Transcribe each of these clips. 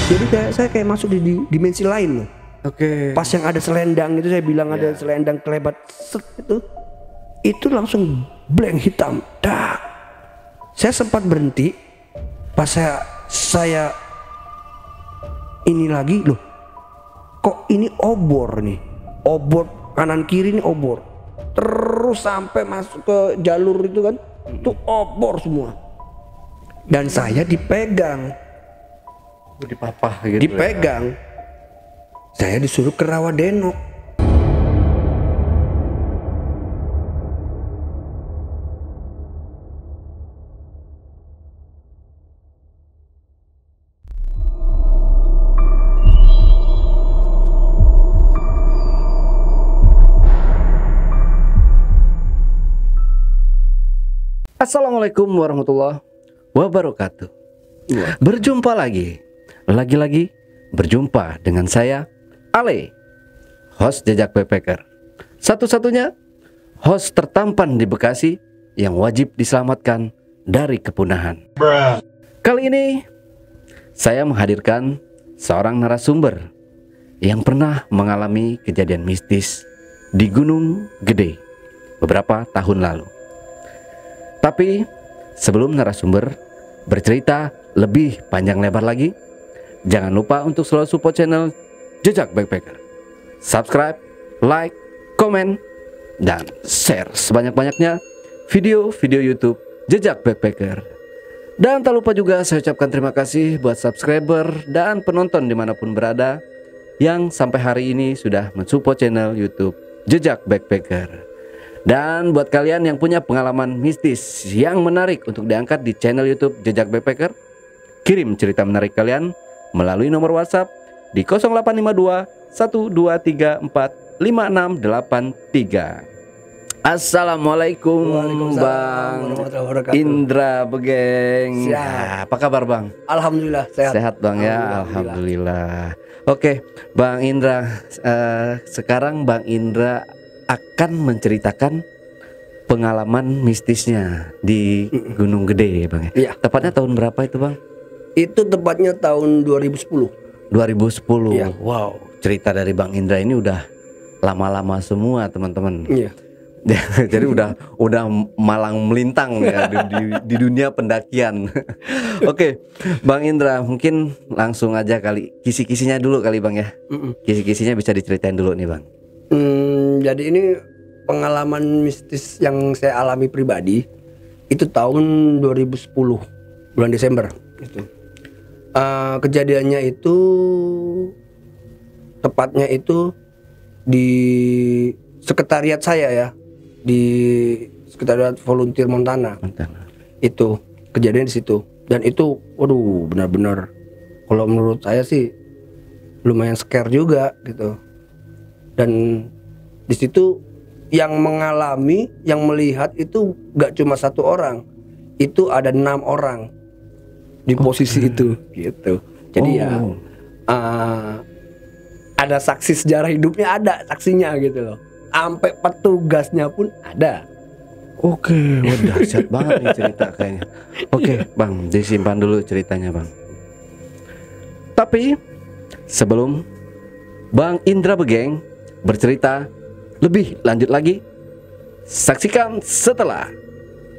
Jadi saya kayak masuk di dimensi lain loh. Oke. Pas yang ada selendang itu saya bilang ada selendang kelebat set itu langsung blank hitam. Dak. Saya sempat berhenti pas saya ini lagi loh. Kok ini obor nih? Obor kanan kiri ini obor. Terus sampai masuk ke jalur itu kan. Itu obor semua. Dan saya dipegang. Dipapah gitu. Dipegang. Saya disuruh ke Rawadenok. Assalamualaikum warahmatullahi wabarakatuh. Berjumpa lagi berjumpa dengan saya Ale, host Jejak Backpacker. Satu-satunya host tertampan di Bekasi yang wajib diselamatkan dari kepunahan. Kali ini saya menghadirkan seorang narasumber yang pernah mengalami kejadian mistis di Gunung Gede beberapa tahun lalu. Tapi sebelum narasumber bercerita lebih panjang lebar lagi, jangan lupa untuk selalu support channel Jejak Backpacker. Subscribe, like, komen, dan share sebanyak-banyaknya video-video YouTube Jejak Backpacker. Dan tak lupa juga saya ucapkan terima kasih buat subscriber dan penonton dimanapun berada yang sampai hari ini sudah mensupport channel YouTube Jejak Backpacker. Dan buat kalian yang punya pengalaman mistis yang menarik untuk diangkat di channel YouTube Jejak Backpacker, kirim cerita menarik kalian melalui nomor WhatsApp di 0852 1234 5683. Assalamualaikum Bang Indra Begeng. Siap. Apa kabar Bang? Alhamdulillah sehat. Sehat Bang ya, Alhamdulillah. Oke Bang Indra, sekarang Bang Indra akan menceritakan pengalaman mistisnya di Gunung Gede ya Bang ya. Iya. Tepatnya tahun berapa itu Bang? Itu tepatnya tahun 2010. 2010. Iya. Wow, cerita dari Bang Indra ini udah lama-lama semua teman-teman. Iya. Jadi udah malang melintang ya di dunia pendakian. Oke, Bang Indra, mungkin langsung aja kali kisi-kisinya dulu kali Bang ya. Kisi-kisinya bisa diceritain dulu nih Bang. Jadi ini pengalaman mistis yang saya alami pribadi itu tahun 2010 bulan Desember gitu. Kejadiannya itu tepatnya itu di sekretariat saya ya, di sekretariat volunteer Montana. Itu kejadian di situ dan itu waduh benar-benar kalau menurut saya sih lumayan scare juga gitu. Dan di situ yang mengalami, yang melihat itu gak cuma satu orang, itu ada 6 orang di posisi itu, gitu. Jadi ada saksi sejarah hidupnya, ada saksinya gitu loh. Sampai petugasnya pun ada. Oke, wah dahsyat banget nih cerita kayaknya. Oke, Bang, disimpan dulu ceritanya Bang. Tapi sebelum Bang Indra Begeng bercerita lebih lanjut lagi, saksikan setelah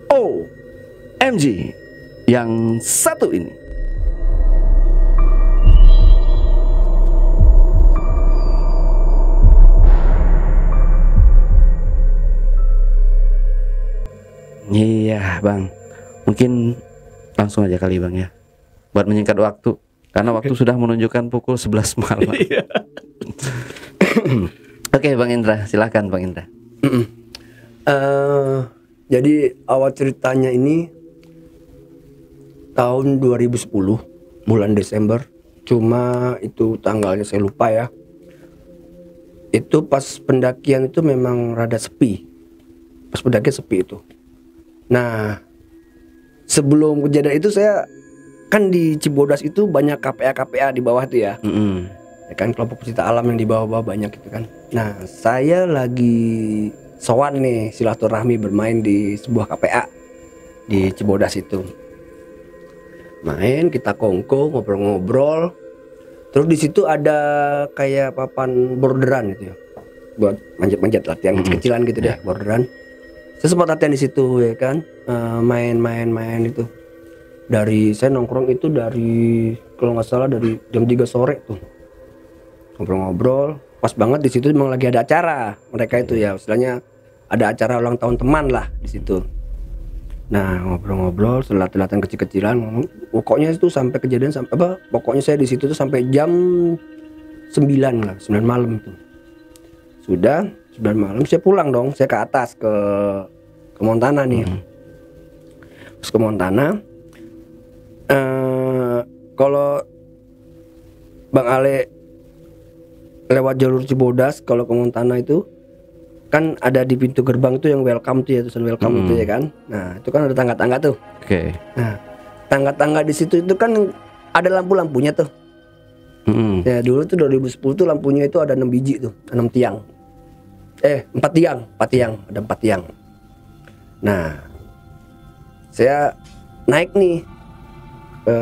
OMG yang satu ini. Iya Bang, mungkin langsung aja kali Bang ya, buat menyingkat waktu, karena waktu sudah menunjukkan pukul 11 malam. Oke Bang Indra, silakan Bang Indra. Jadi awal ceritanya ini tahun 2010 bulan Desember, cuma itu tanggalnya saya lupa ya. Itu pas pendakian itu memang rada sepi. Pas pendakian sepi itu. Nah, sebelum kejadian itu saya kan di Cibodas itu banyak KPA di bawah tuh ya. Ya kan kelompok pecinta alam yang di bawah-bawah banyak gitu kan. Nah, saya lagi sowan nih silaturahmi bermain di sebuah KPA di Cibodas itu. Main kita kongko ngobrol-ngobrol. Terus di situ ada kayak papan borderan gitu ya, buat manjat-manjat latihan kecil-kecilan gitu deh, borderan. Saya sempat latihan di situ ya kan, main itu. Dari saya nongkrong itu dari kalau nggak salah dari jam 3 sore tuh, ngobrol-ngobrol. Pas banget di situ memang lagi ada acara mereka itu ya, istilahnya ada acara ulang tahun teman lah di situ. Nah ngobrol-ngobrol, latihan kecil-kecilan, pokoknya itu sampai kejadian sampai apa? Pokoknya saya di situ tuh sampai jam 9 lah, 9 malam tuh. Sudah 9 malam saya pulang dong, saya ke atas ke Montana nih. Terus ke Montana, kalau Bang Ale lewat jalur Cibodas kalau ke Montana itu kan ada di pintu gerbang itu yang welcome tuh ya, tulisan welcome itu ya kan. Nah itu kan ada tangga-tangga tuh. Oke. Nah tangga-tangga di situ itu kan ada lampu-lampunya tuh. Ya dulu tuh 2010 tuh lampunya itu ada 6 biji tuh, 6 tiang. 4 tiang, ada 4 tiang. Nah saya naik nih ke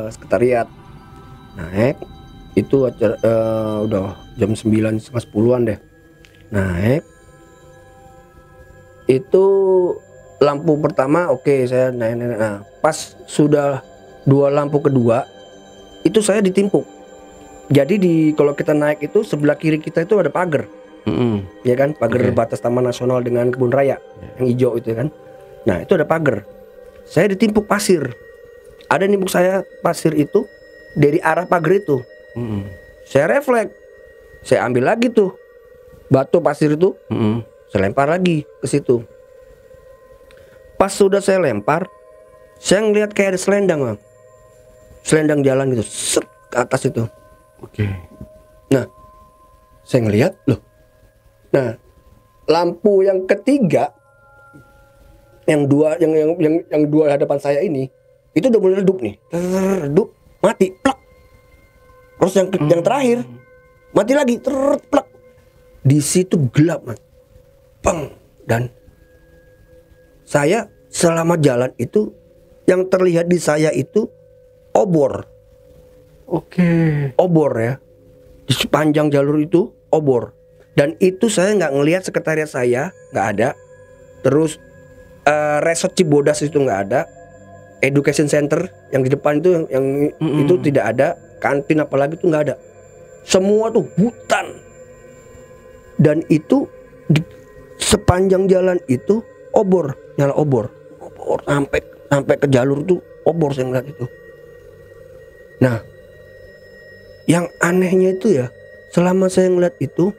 sekretariat, naik itu acara, udah jam 9 setengah 10-an deh. Naik itu lampu pertama oke, saya naik. Nah pas sudah 2 lampu kedua itu saya ditimpuk. Jadi kalau kita naik itu sebelah kiri kita itu ada pagar. Ya kan, pagar batas Taman Nasional dengan kebun raya yang hijau itu kan. Nah itu ada pagar. Saya ditimpuk pasir. Ada nimpuk saya pasir itu dari arah pagar itu. Saya refleks, saya ambil lagi tuh batu pasir itu, saya lempar lagi ke situ. Pas sudah saya lempar, saya ngeliat kayak ada selendang, Bang. Selendang jalan gitu, set ke atas itu. Oke. Nah, saya ngeliat loh. Nah, lampu yang ketiga, yang dua hadapan saya ini, itu udah mulai redup nih, redup, mati, plak. Terus yang terakhir mati lagi, plak. Di situ gelap, Mas. Peng. Dan saya selama jalan itu yang terlihat di saya itu obor. Oke. Obor ya. Di sepanjang jalur itu obor. Dan itu saya nggak ngelihat sekretariat saya, nggak ada. Terus resort Cibodas itu nggak ada. Education Center yang di depan itu yang itu tidak ada. Kantin apalagi itu nggak ada. Semua tuh hutan. Dan itu di sepanjang jalan itu obor, nyala obor sampai ke jalur tuh obor saya ngeliat itu. Nah, yang anehnya itu ya, selama saya ngeliat itu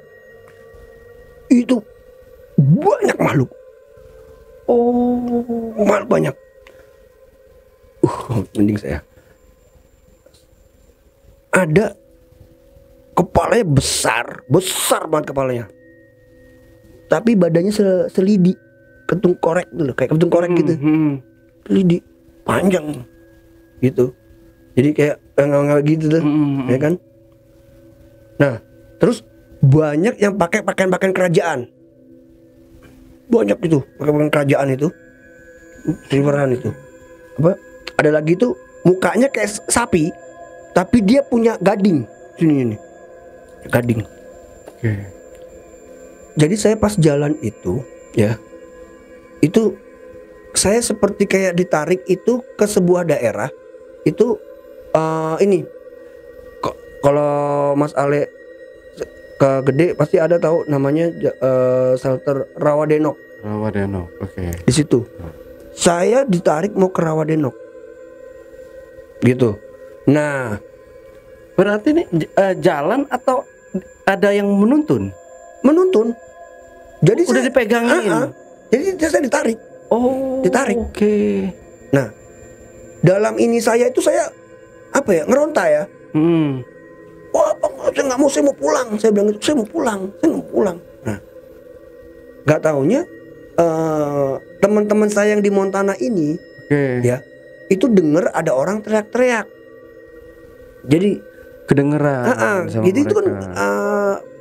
banyak makhluk. Makhluk banyak. Mending saya. Ada kepalanya besar banget kepalanya. Tapi badannya selidi, ketung korek dulu, kayak ketung korek gitu. Selidi, panjang gitu. Jadi kayak enggak gitu tuh, ya kan? Nah, terus banyak yang pakai pakaian kerajaan. Banyak itu, pakaian kerajaan itu. Silveran itu. Apa? Ada lagi tuh mukanya kayak sapi, tapi dia punya gading. Sini. Gading. Oke. Jadi saya pas jalan itu, ya, itu saya seperti kayak ditarik itu ke sebuah daerah. Itu ini, kalau Mas Ale ke Gede pasti ada tahu namanya shelter Rawadenok. Rawadenok, oke. Di situ, saya ditarik mau ke Rawadenok, gitu. Nah, berarti ini jalan atau ada yang menuntun? Menuntun. Jadi udah dipegangin. Jadi saya ditarik. Ditarik. Oke. Nah, dalam ini saya ngeronta ya. Wah, saya mau pulang. Saya bilang gitu, saya mau pulang. Nah, nggak taunya teman-teman saya yang di Montana ini, ya, itu dengar ada orang teriak-teriak. Jadi kedengeran. Jadi itu kan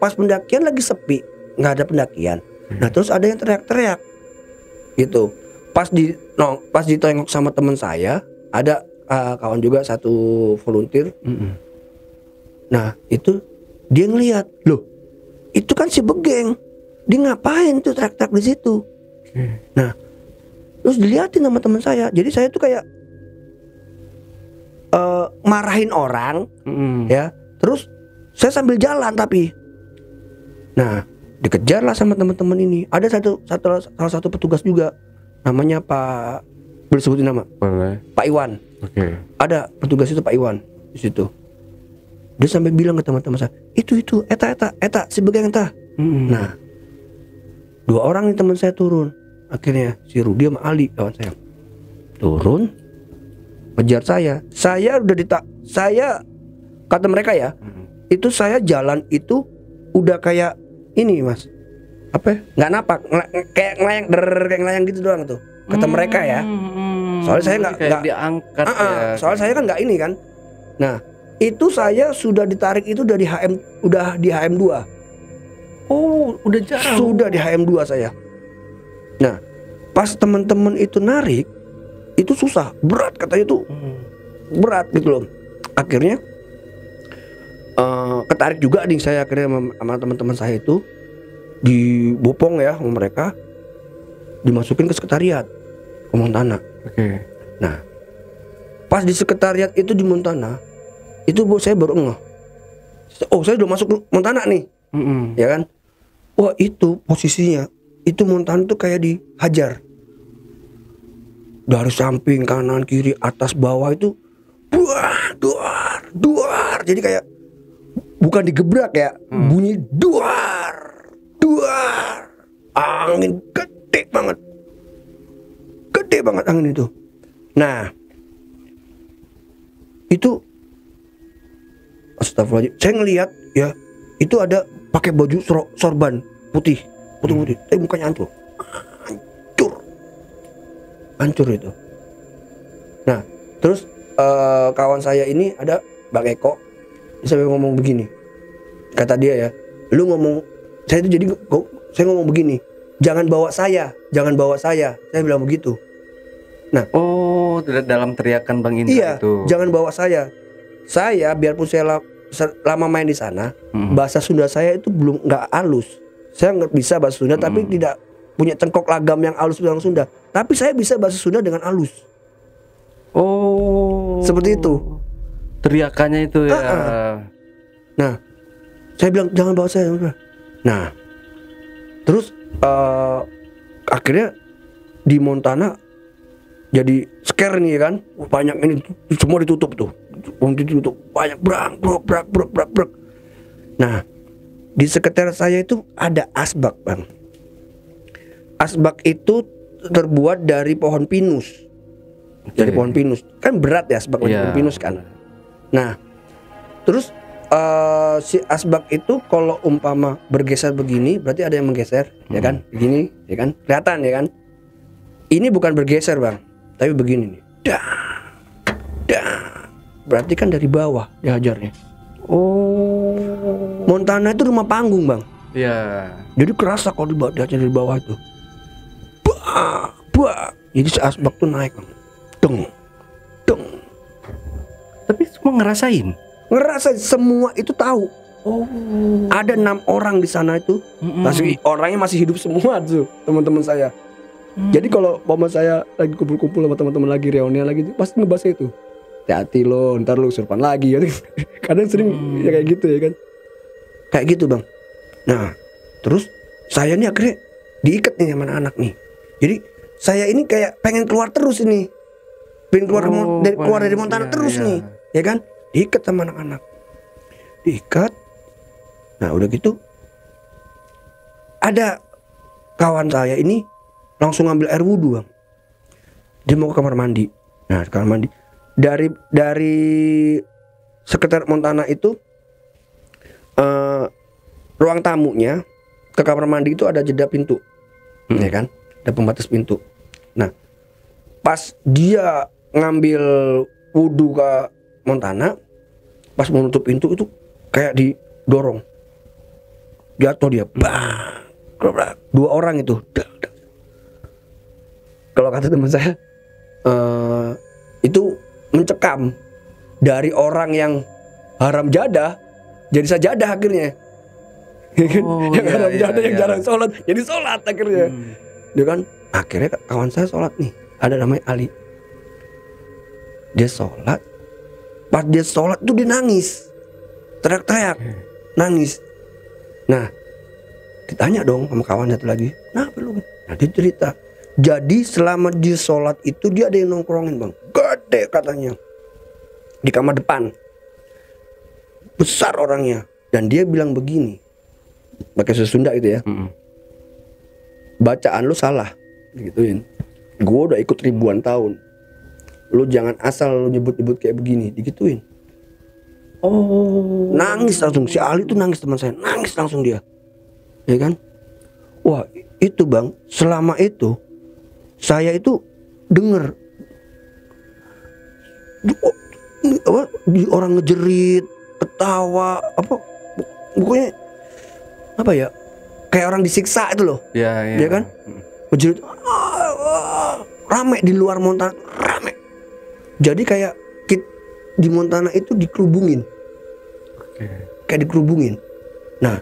pas pendakian lagi sepi, nggak ada pendakian. Nah, terus ada yang teriak-teriak, gitu. Pas ditengok sama teman saya, ada kawan juga satu volunteer. Nah itu dia ngelihat, loh itu kan si Begeng, dia ngapain tuh teriak-teriak di situ. Nah terus dilihatin sama teman saya. Jadi saya tuh kayak marahin orang, ya. Terus saya sambil jalan tapi, nah dikejar lah sama teman-teman ini. Ada salah satu petugas juga, namanya Pak, boleh sebutin nama? Boleh. Pak Iwan. Oke. Ada petugas itu Pak Iwan di situ. Dia sampai bilang ke teman-teman saya, itu eta si Begeng eta. Nah 2 orang nih teman saya turun. Akhirnya si Rudi sama Ali kawan saya turun, ngejar saya. Saya udah saya kata mereka ya, itu saya jalan itu udah kayak ini mas, apa? Nggak napak, kayak ngelayang gitu doang tuh. Kata mereka ya. Soalnya saya nggak diangkat. Ya. Soalnya saya kan nggak ini kan. Nah itu saya sudah ditarik itu udah di HM2. Oh, udah jauh. Sudah di HM2 saya. Nah, pas teman-teman itu narik, itu susah, berat katanya tuh. Berat gitu loh. Akhirnya ketarik juga nih saya akhirnya sama teman-teman saya itu, dibopong ya sama mereka, dimasukin ke sekretariat ke Montana. Oke. Nah, pas di sekretariat itu di Montana, itu saya baru ngeh. Oh, saya udah masuk Montana nih. Ya kan? Wah, itu posisinya itu Montana tuh kayak dihajar. Dari samping, kanan, kiri, atas, bawah itu duar. Jadi kayak bukan digebrak ya, bunyi duar. Angin gede banget angin itu. Nah, itu astagfirullahaladzim, saya ngelihat ya, itu ada pakai baju sorban putih. Mukanya hancur itu. Nah terus kawan saya ini ada Bang Eko, dia sampai ngomong begini, kata dia ya, lu ngomong, saya itu jadi saya ngomong begini, jangan bawa saya, saya bilang begitu. Nah, dalam teriakan Bang Indra iya, itu. Jangan bawa saya biarpun saya lama main di sana, bahasa Sunda saya itu belum nggak halus. Saya nggak bisa bahasa Sunda, tapi tidak punya cengkok lagam yang halus dengan Sunda. Tapi saya bisa bahasa Sunda dengan halus. Oh, seperti itu. Teriakannya itu ya. Nah, saya bilang jangan bawa saya. Nah, terus akhirnya di Montana jadi scare nih kan, banyak ini semua ditutup tuh, ditutup banyak brak. Nah, di sekitar saya itu ada asbak bang. Asbak itu terbuat dari pohon pinus, dari pohon pinus kan berat ya asbak pohon pinus kan. Nah, terus si asbak itu kalau umpama bergeser begini, berarti ada yang menggeser, ya kan? Begini, ya kan? Kelihatan ya kan? Ini bukan bergeser bang, tapi begini nih. Berarti kan dari bawah dihajarnya. Montana itu rumah panggung bang. Iya. Jadi kerasa kalau dihajar dari bawah itu. Jadi si asbak tuh naik bang. Deng. Tapi semua ngerasain. Semua itu tahu. Ada 6 orang di sana itu. Orangnya masih hidup semua tuh teman-teman saya. Jadi kalau mama saya lagi kumpul-kumpul sama teman-teman lagi reunian lagi, pasti ngebahas itu. Hati-hati lo, ntar lo surpan lagi ya. Kadang sering ya kayak gitu ya kan. Kayak gitu bang. Nah terus saya nih akhirnya diikat nih sama anak-anak nih. Jadi saya ini kayak pengen keluar terus ini. Pengen keluar dari Montana terus nih. Ya kan. Diikat sama anak-anak. Diikat. Nah udah gitu, ada kawan saya ini langsung ngambil air wudhu bang. Dia mau ke kamar mandi. Nah kamar mandi dari sekitar Montana itu, ruang tamunya ke kamar mandi itu ada jeda pintu, ya kan? Ada pembatas pintu. Nah pas dia ngambil wudhu ke Montana, pas mau nutup pintu itu kayak didorong, jatuh dia, bang. 2 orang itu. Kalau kata teman saya, itu mencekam dari orang yang haram jadah jadi sajadah akhirnya. Oh, yang iya, orang iya, jadah yang iya. jarang sholat jadi sholat akhirnya. Dia kan akhirnya kawan saya sholat nih, ada namanya Ali. Dia sholat, pas dia sholat tuh dia nangis, teriak-teriak, nangis. Nah, ditanya dong sama kawan satu lagi, kenapa lu? Nah, dia cerita, jadi selama dia sholat itu dia ada yang nongkrongin bang, gede katanya, di kamar depan, besar orangnya, dan dia bilang begini, pakai bahasa Sunda gitu ya, bacaan lu salah, gituin. Gue udah ikut ribuan tahun, lu jangan asal lu nyebut-nyebut kayak begini, digituin. Oh. Nangis langsung, si Ali tuh nangis, teman saya nangis langsung dia, ya kan? Wah itu bang, selama itu saya itu denger orang ngejerit, ketawa, apa, pokoknya apa ya, kayak orang disiksa itu loh, Ya, ya kan? Ngejerit, rame di luar Montana, rame. Jadi kayak di Montana itu dikerubungin, kayak dikerubungin. Nah,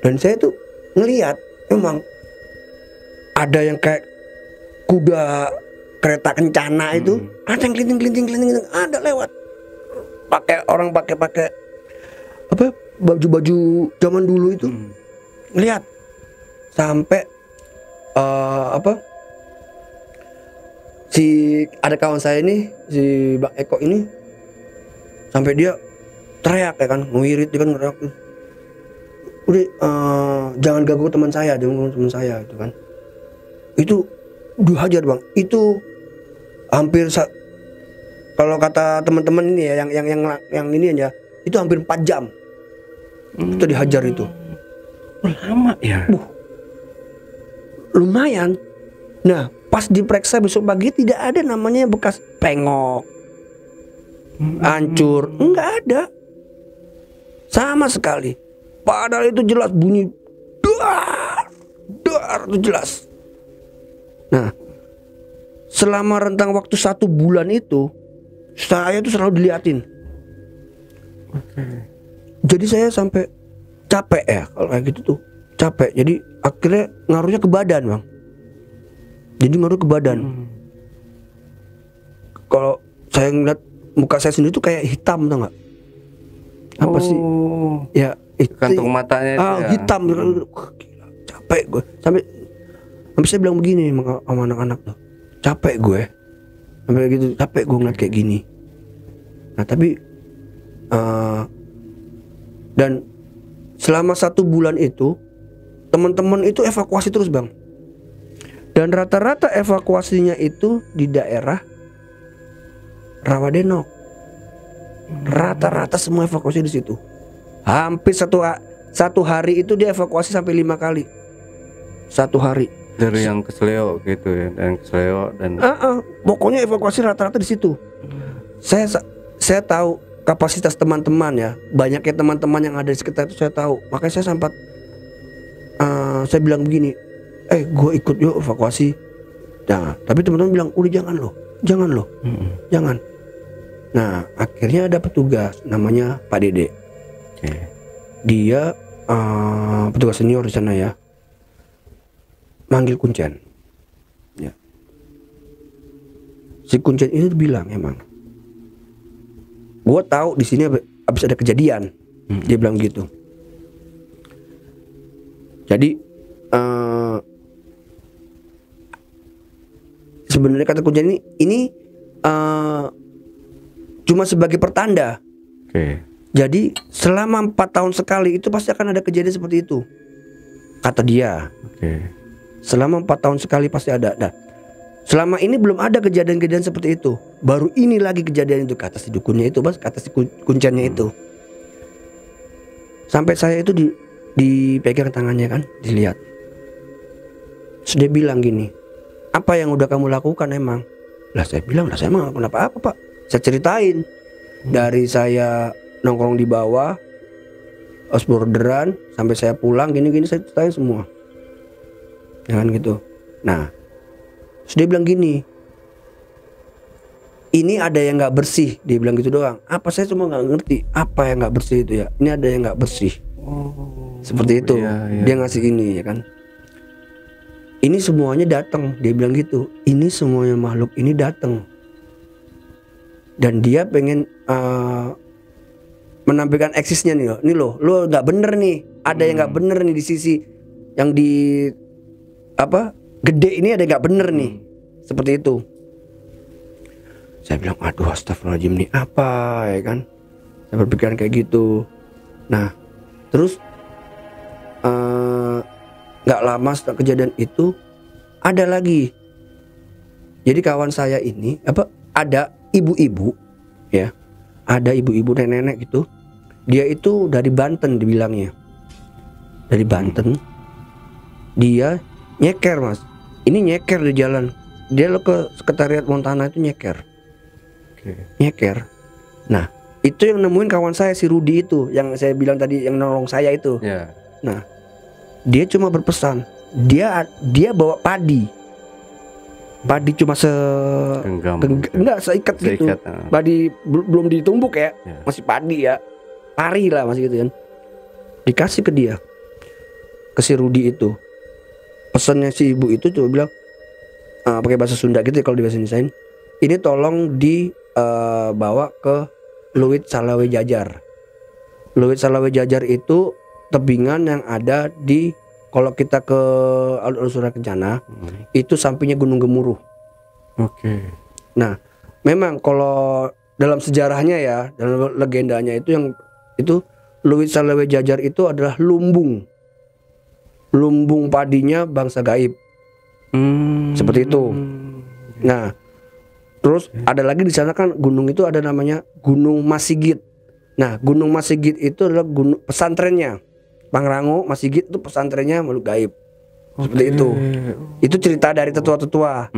dan saya tuh ngelihat memang ada yang kayak kuda kereta kencana itu, ada yang kelinting, ada lewat, pakai orang pakai apa, baju zaman dulu itu, lihat sampai apa, si ada kawan saya ini, si Bang Eko ini, sampai dia teriak ya kan, ngewirit dia kan, teriak, udah jangan ganggu teman saya itu kan. Itu dihajar bang, itu hampir kalau kata teman-teman ini ya, yang ini aja, itu hampir 4 jam itu dihajar itu. Lama ya. Lumayan. Nah pas diperiksa besok pagi tidak ada namanya bekas pengok, hancur, nggak ada sama sekali. Padahal itu jelas bunyi dar itu jelas. Nah, selama rentang waktu 1 bulan itu saya tuh selalu diliatin. Jadi saya sampai capek ya kalau kayak gitu tuh, capek. Jadi akhirnya ngaruhnya ke badan bang. Jadi ngaruh ke badan. Kalau saya ngeliat muka saya sendiri tuh kayak hitam, tau nggak? Apa sih? Ya kantung matanya itu ya. Hitam. Wah, gila, capek gue. Sampai saya bilang begini sama anak-anak tuh, capek gue. Sampai gitu, capek gue ngeliat kayak gini. Nah tapi dan selama 1 bulan itu teman-teman itu evakuasi terus bang. Dan rata-rata evakuasinya itu di daerah Rawadenok. Rata-rata semua evakuasi di situ. Hampir satu hari itu dia evakuasi sampai 5 kali. 1 hari. Dari yang ke Seleo gitu ya, dan ke Seleo dan. Pokoknya evakuasi rata-rata di situ. Saya tahu kapasitas teman-teman ya, banyaknya teman-teman yang ada di sekitar itu saya tahu. Makanya saya sempat saya bilang begini, gue ikut yuk evakuasi. Nah, tapi teman-teman bilang, udah jangan loh, jangan. Nah, akhirnya ada petugas namanya Pak Dede. Dia petugas senior di sana ya, manggil Kuncen. Ya. Si Kuncen ini bilang emang, gue tahu di sini habis ada kejadian. Dia bilang gitu. Jadi sebenarnya kata Kuncen ini cuma sebagai pertanda. Jadi selama 4 tahun sekali itu pasti akan ada kejadian seperti itu, kata dia. Selama 4 tahun sekali pasti ada. Nah, selama ini belum ada kejadian-kejadian seperti itu. Baru ini lagi kejadian itu, kata si dukunnya itu, kata si Kuncennya itu. Sampai saya itu dipegang tangannya kan, dilihat. Terus dia bilang gini, apa yang udah kamu lakukan emang? Lah saya bilang, saya emang gak apa-apa pak. Saya ceritain dari saya nongkrong di bawah, osborderan, sampai saya pulang gini-gini, saya ceritain semua. Ya kan gitu. Nah, terus dia bilang gini, ini ada yang nggak bersih, dia bilang gitu doang. Apa, saya cuma nggak ngerti apa yang nggak bersih itu ya. Ini ada yang nggak bersih. Seperti itu. Dia ngasih ini ya kan. Ini semuanya datang, dia bilang gitu. Ini semuanya makhluk ini datang. Dan dia pengen menampilkan eksisnya nih loh. Ini loh, lo nggak bener nih. Ada yang nggak bener nih di sisi yang di gede ini, ada yang nggak bener nih. Seperti itu. Saya bilang, aduh astagfirullahaladzim, nih apa ya kan. Saya berpikiran kayak gitu. Nah terus gak lama setelah kejadian itu ada lagi. Jadi kawan saya ini ada ibu-ibu ya, ada ibu-ibu nenek-nenek gitu. Dia itu dari Banten dibilangnya, dari Banten. Dia nyeker mas, ini nyeker di jalan. Dia lo ke sekretariat Montana itu nyeker. Nyeker. Nah itu yang nemuin kawan saya si Rudi itu, yang saya bilang tadi, yang nolong saya itu. Nah dia cuma berpesan, dia bawa padi cuma enggak seikat gitu. Padi belum ditumbuk ya, masih padi ya, pari lah masih gitu kan. Dikasih ke dia, ke si Rudi itu. Pesannya si ibu itu coba bilang pakai bahasa Sunda gitu ya, kalau di bahasa Indonesia ini tolong dibawa ke Luit Salawe Jajar. Luit Salawe Jajar itu tebingan yang ada di, kalau kita ke Alur Surya Kencana, itu sampingnya Gunung Gemuruh. Nah, memang kalau dalam sejarahnya ya, dalam legendanya itu yang itu Luit Salawe Jajar itu adalah lumbung padinya bangsa gaib. Seperti itu. Nah, terus ada lagi di sana kan gunung itu ada namanya Gunung Masigit. Nah, Gunung Masigit itu adalah gunung pesantrennya. Pangrango Masigit itu pesantrennya makhluk gaib. Seperti itu. Itu cerita dari tetua-tetua.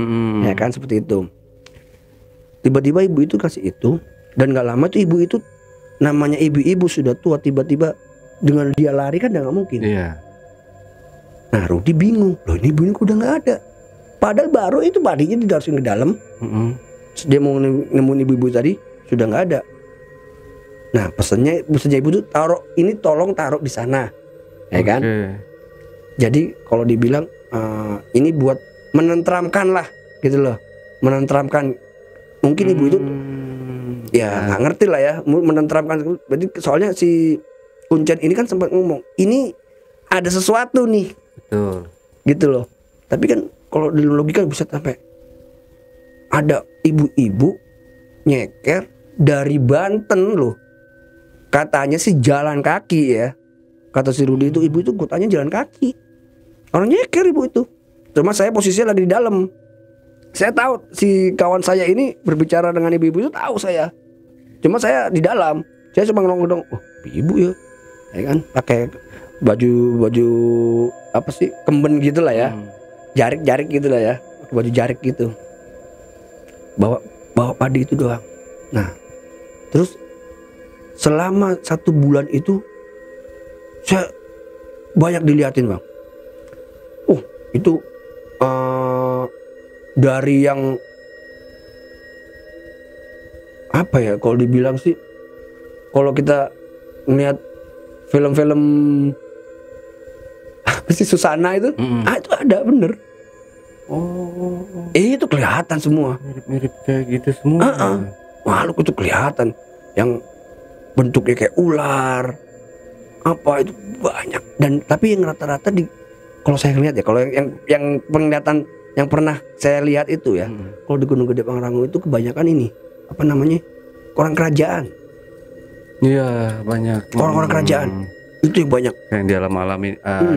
Ya kan, seperti itu. Tiba-tiba ibu itu kasih itu, dan gak lama tuh ibu itu, namanya ibu-ibu sudah tua, tiba-tiba dengan dia lari kan udah gak mungkin. Nah Rudi bingung, loh ini ibu ini udah gak ada. Padahal baru itu padinya didarusin ke dalam. Dia mau nemuin ibu-ibu tadi sudah nggak ada. Nah pesannya ibu tuh tolong taruh di sana, ya kan? Jadi kalau dibilang ini buat menenteramkan lah, gitu loh, menenteramkan. Mungkin ibu itu ya nggak ngerti lah ya, menenteramkan. Berarti soalnya si Kuncen ini kan sempat ngomong, ini ada sesuatu nih, gitu loh. Tapi kan kalau dalam logika bisa sampai ada ibu-ibu nyeker dari Banten loh. Katanya sih jalan kaki ya. Kata si Rudi itu, ibu itu gue tanya jalan kaki. Orang nyeker ibu itu. Cuma saya posisinya lagi di dalam. Saya tahu si kawan saya ini berbicara dengan ibu-ibu itu, tahu saya. Cuma saya di dalam. Saya cuma ngomong, oh ibu ya. Ya kan, pakai baju apa sih, kemben gitu lah ya. Jarik gitu lah ya. Baju jarik gitu. Bawa padi itu doang. Nah terus selama 1 bulan itu saya banyak diliatin bang. Itu dari yang apa ya, kalau dibilang sih, kalau kita ngeliat film-film apa sih, Susana itu, itu ada bener. Itu kelihatan semua. Mirip-mirip kayak gitu semua. Makhluk itu kelihatan, yang bentuknya kayak ular, apa itu banyak. Dan tapi yang rata-rata kalau saya lihat ya, kalau yang penglihatan yang pernah saya lihat itu ya, kalau di Gunung Gede Pangrango itu kebanyakan ini apa namanya, orang kerajaan. Iya banyak. Orang-orang kerajaan. Itu yang banyak yang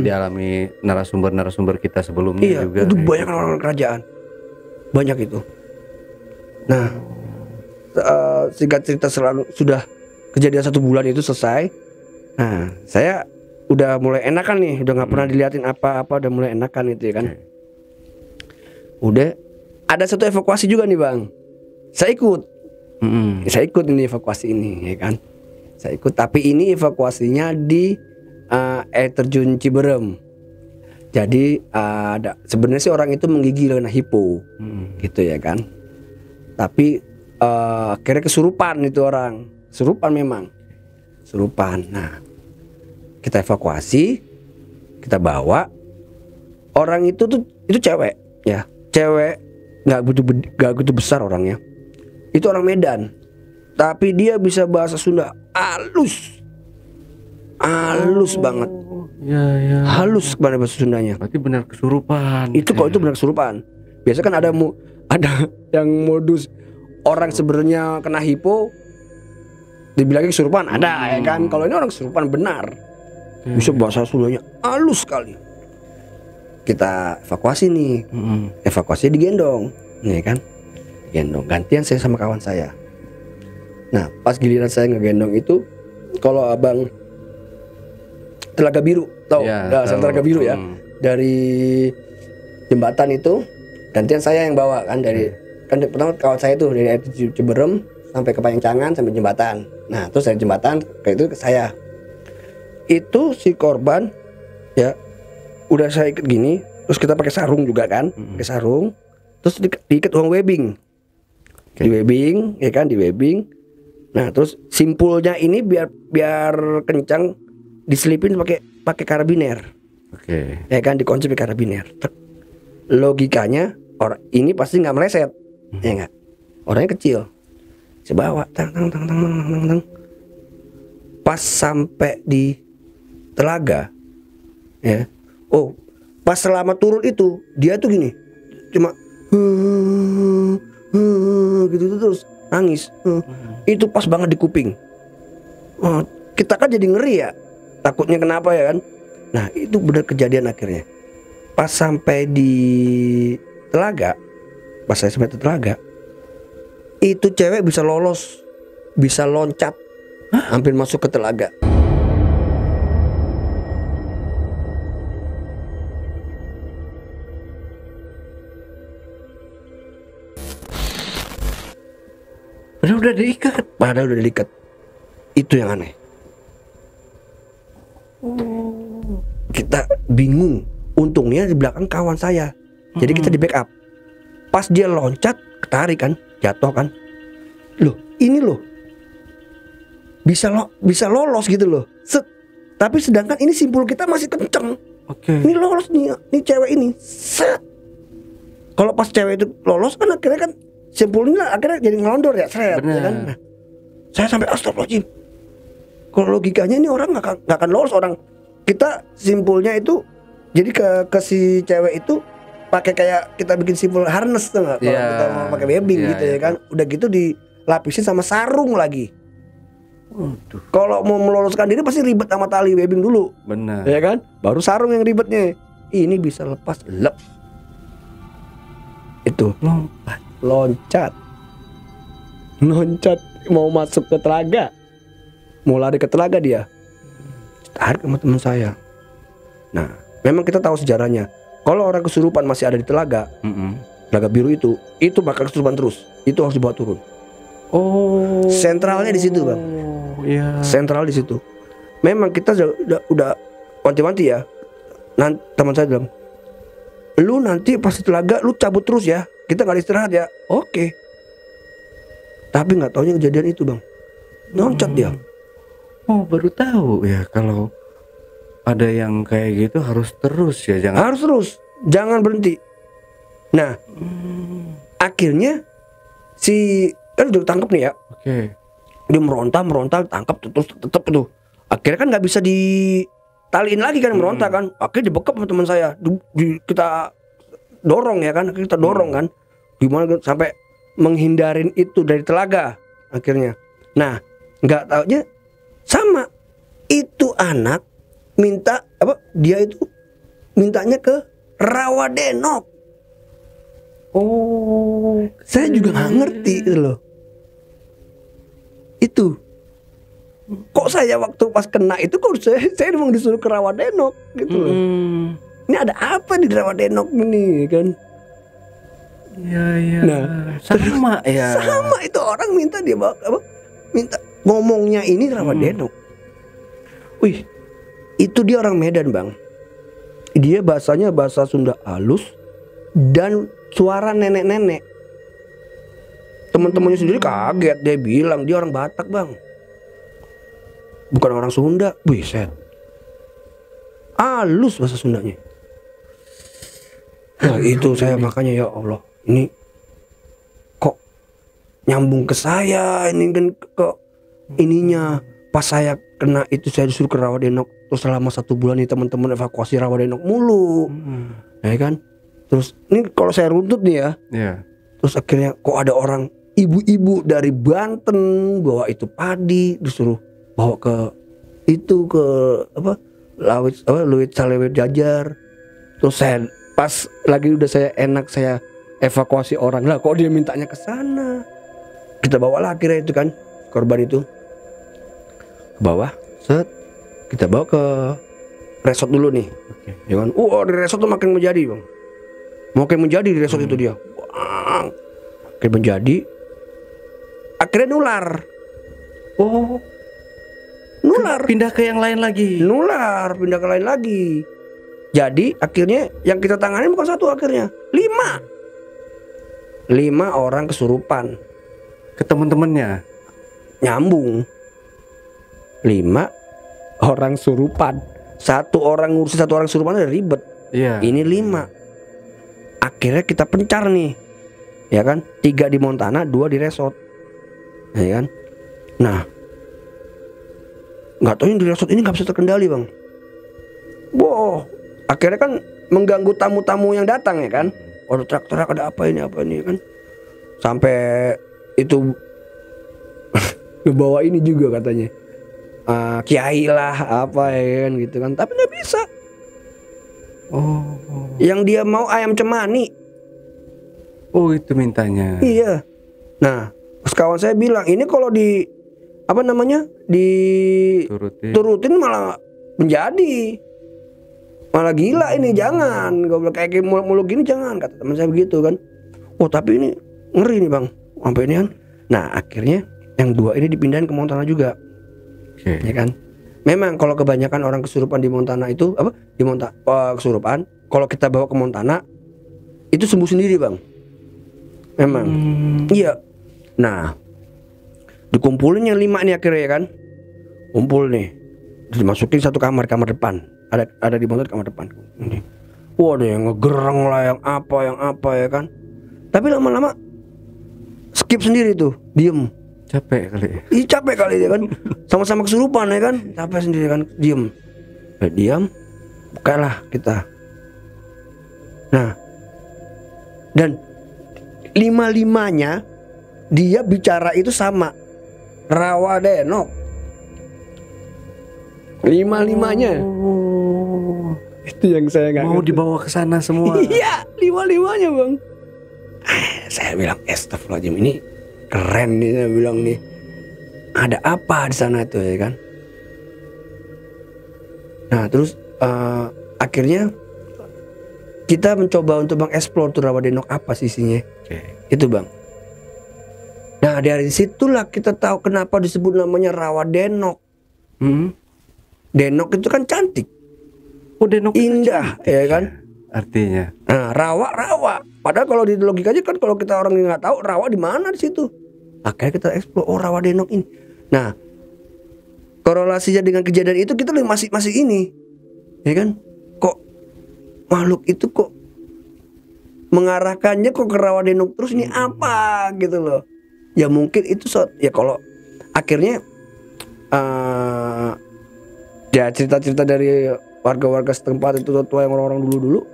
dialami narasumber kita sebelumnya juga. Itu banyak orang kerajaan, banyak itu. Nah singkat cerita, sudah kejadian 1 bulan itu selesai. Nah saya udah mulai enakan nih, udah nggak pernah diliatin apa-apa, udah mulai enakan itu ya kan. Udah ada satu evakuasi juga nih bang, saya ikut. Saya ikut ini evakuasi ini ya kan. Saya ikut, tapi ini evakuasinya di air terjun Ciberem. Jadi sebenarnya sih orang itu menggigil kena hipo, gitu ya kan. Tapi Akhirnya kesurupan itu orang. Kesurupan memang. Kesurupan. Nah, kita evakuasi, kita bawa. Orang itu cewek ya. Cewek nggak begitu besar orangnya. Itu orang Medan. Tapi dia bisa bahasa Sunda halus. Halus banget. Ya. Halus kepada bahasa Sundanya. Berarti benar kesurupan. Itu kalau itu benar kesurupan. Biasa kan ada yang modus orang sebenarnya kena hipo dibilangnya kesurupan, ada ya kan. Kalau ini orang kesurupan benar. Bisa bahasa Sundanya halus sekali. Kita evakuasi nih. Evakuasi digendong, nih kan. Gendong gantian saya sama kawan saya. Nah, pas giliran saya ngegendong itu, kalau abang Telaga Biru, tahu? Ya, Telaga Biru ya. Dari jembatan itu gantian saya yang bawa kan dari kan pertama kawan saya tuh dari Ciberem sampai ke Panjangan sampai jembatan. Nah, terus dari jembatan kayak itu ke saya. Itu si korban ya udah saya ikat gini, terus kita pakai sarung juga kan, pakai sarung, terus diikat uang webbing, di webbing ya kan, di webbing. Nah, terus simpulnya ini biar kencang diselipin pakai karabiner. Ya kan, dikunci pakai karabiner. Logikanya orang ini pasti nggak meleset, ya nggak? Orangnya kecil. Saya bawa, tang. Pas sampai di Telaga, ya. Oh, pas selama turun itu dia tuh gini, cuma gitu terus nangis. Itu pas banget di kuping. Kita kan jadi ngeri ya, takutnya kenapa ya kan. Nah, itu benar kejadian akhirnya. Pas sampai di Telaga, pas saya sampai di Telaga, itu cewek bisa lolos, bisa loncat, hampir masuk ke Telaga. Padahal udah diikat. Itu yang aneh. Kita bingung. Untungnya di belakang kawan saya. Jadi kita di backup. Pas dia loncat, ketarik kan, jatuh kan. Loh, ini loh. Bisa lolos gitu loh. Set. Tapi sedangkan ini simpul kita masih kenceng. Ini lolos nih cewek ini. Set. Kalau pas cewek itu lolos kan akhirnya kan simpulnya akhirnya jadi ngelondor ya, seret, ya kan? Nah, saya sampai astagfirullahaladzim. Kalau logikanya ini orang nggak akan lolos orang. Kita simpulnya itu jadi ke si cewek itu pakai kayak kita bikin simpul harness tuh nggak? Kalau kita mau pakai webbing gitu ya kan? Udah gitu dilapisin sama sarung lagi. Kalau mau meloloskan diri pasti ribet sama tali webbing dulu. Benar. Ya kan? Baru sarung yang ribetnya. Ini bisa lepas lep. Itu loncat mau masuk ke Telaga, mau lari ke Telaga dia tarik sama teman saya. Nah, memang kita tahu sejarahnya. Kalau orang kesurupan masih ada di Telaga, Telaga Biru itu bakal kesurupan terus. Itu harus dibawa turun. Oh, sentralnya di situ bang. Sentral di situ. Memang kita udah wanti-wanti ya. Nanti teman saya bilang, lu nanti pas di Telaga lu cabut terus ya. Kita nggak istirahat ya. Oke. Tapi nggak taunya kejadian itu bang. Loncat dia. Oh, baru tahu ya kalau ada yang kayak gitu harus terus ya, harus terus, jangan berhenti. Nah, akhirnya si kan udah tangkap nih ya. Dia meronta, tangkap terus tetap tuh. Akhirnya kan nggak bisa ditaliin lagi kan, meronta kan. Akhirnya dibekap sama teman saya. Kita dorong ya kan, kita dorong kan. Gimana sampai menghindarin itu dari Telaga akhirnya. Nah, nggak taunya sama itu anak minta apa? Dia itu mintanya ke Rawadenok. Oh, saya juga nggak ngerti gitu loh. Itu kok saya waktu pas kena itu kok saya memang disuruh ke Rawadenok gitu loh. Ini ada apa di Rawadenok ini kan? Iya. Nah, sama ya. Sama itu orang minta dia bawa apa? Minta ngomongnya ini Rawadenok. Wih, itu dia orang Medan bang. Dia bahasanya bahasa Sunda halus dan suara nenek-nenek. Teman-temannya sendiri kaget, dia bilang dia orang Batak bang, bukan orang Sunda. Buset, halus bahasa Sundanya. Nah itu saya makanya ya Allah, ini kok nyambung ke saya, ini kan ke ininya. Pas saya kena itu saya disuruh ke Rawadenok, terus selama 1 bulan nih teman-teman evakuasi Rawadenok mulu, ya kan. Terus ini kalau saya runtut nih ya, terus akhirnya kok ada orang ibu-ibu dari Banten bawa itu padi, disuruh bawa ke itu ke apa Luit Salewet Jajar. Terus saya pas lagi udah saya enak saya evakuasi orang lah, kok dia mintanya ke sana. Kita bawalah akhirnya itu kan korban itu ke bawah, set kita bawa ke resort dulu nih, ya kan. Di resort tuh makin menjadi bang, makin menjadi di resort itu dia, makin menjadi. Akhirnya nular. Nular. Pindah ke yang lain lagi. Nular, pindah ke lain lagi. Jadi akhirnya yang kita tangani bukan 1 akhirnya 5 orang kesurupan. Ke teman-temannya Nyambung 5 orang surupan. 1 orang ngurusin 1 orang surupan udah ribet. Ini 5. Akhirnya kita pencar nih, ya kan. 3 di Montana, 2 di resort, ya kan. Nah nggak tahu yang di resort ini nggak bisa terkendali bang. Akhirnya kan mengganggu tamu-tamu yang datang, ya kan. Teriak-teriak ada apa ini kan. Sampai itu ngebawa ini juga katanya, kiai lah apa ya kan gitu kan. Tapi nggak bisa. Yang dia mau ayam cemani. Itu mintanya. Iya. Nah kawan saya bilang ini kalau di apa namanya turutin malah menjadi malah gila ini, jangan goblok kayak mulu gini jangan, kata teman saya begitu kan. Tapi ini ngeri nih bang sampai ini kan. Nah akhirnya yang 2 ini dipindahin ke Montana juga, ya kan. Memang kalau kebanyakan orang kesurupan di Montana itu kesurupan, kalau kita bawa ke Montana itu sembuh sendiri bang. Memang iya. Nah dikumpulin yang 5 nih akhirnya, ya kan. Kumpul nih, dimasukin 1 kamar depan. Ada di Montana kamar depan. Ada yang ngegereng lah, yang apa ya kan. Tapi lama-lama skip sendiri tuh, diem. Capek kali. Capek kali dia kan. Sama-sama kesurupan ya kan. Capek sendiri kan, diem. Diam, bukalah kita. Nah, dan 5-5-nya dia bicara itu sama Rawadenok. 5-5-nya. Itu yang saya nggak mau dibawa ke sana semua. Iya, 5-5-nya bang. Saya bilang astagfirullahaladzim, ini keren nih, saya bilang nih. Ada apa di sana tuh, ya kan. Nah terus akhirnya kita mencoba untuk mengeksplor tuh Rawadenok apa sisinya. Itu bang. Nah dari situlah kita tahu kenapa disebut namanya Rawadenok. Denok itu kan cantik. Denok indah, cantik, ya kan. Artinya. Nah rawa. Padahal kalau di logikanya kan kalau kita orang yang nggak tahu rawa di mana di situ. Akhirnya kita eksplor Rawadenok ini. Nah korelasinya dengan kejadian itu kita masih ini, ya kan. Kok makhluk itu kok mengarahkannya kok ke Rawadenok terus, ini apa gitu loh. Ya mungkin itu ya kalau akhirnya ya cerita-cerita dari warga-warga setempat itu, tua yang orang-orang dulu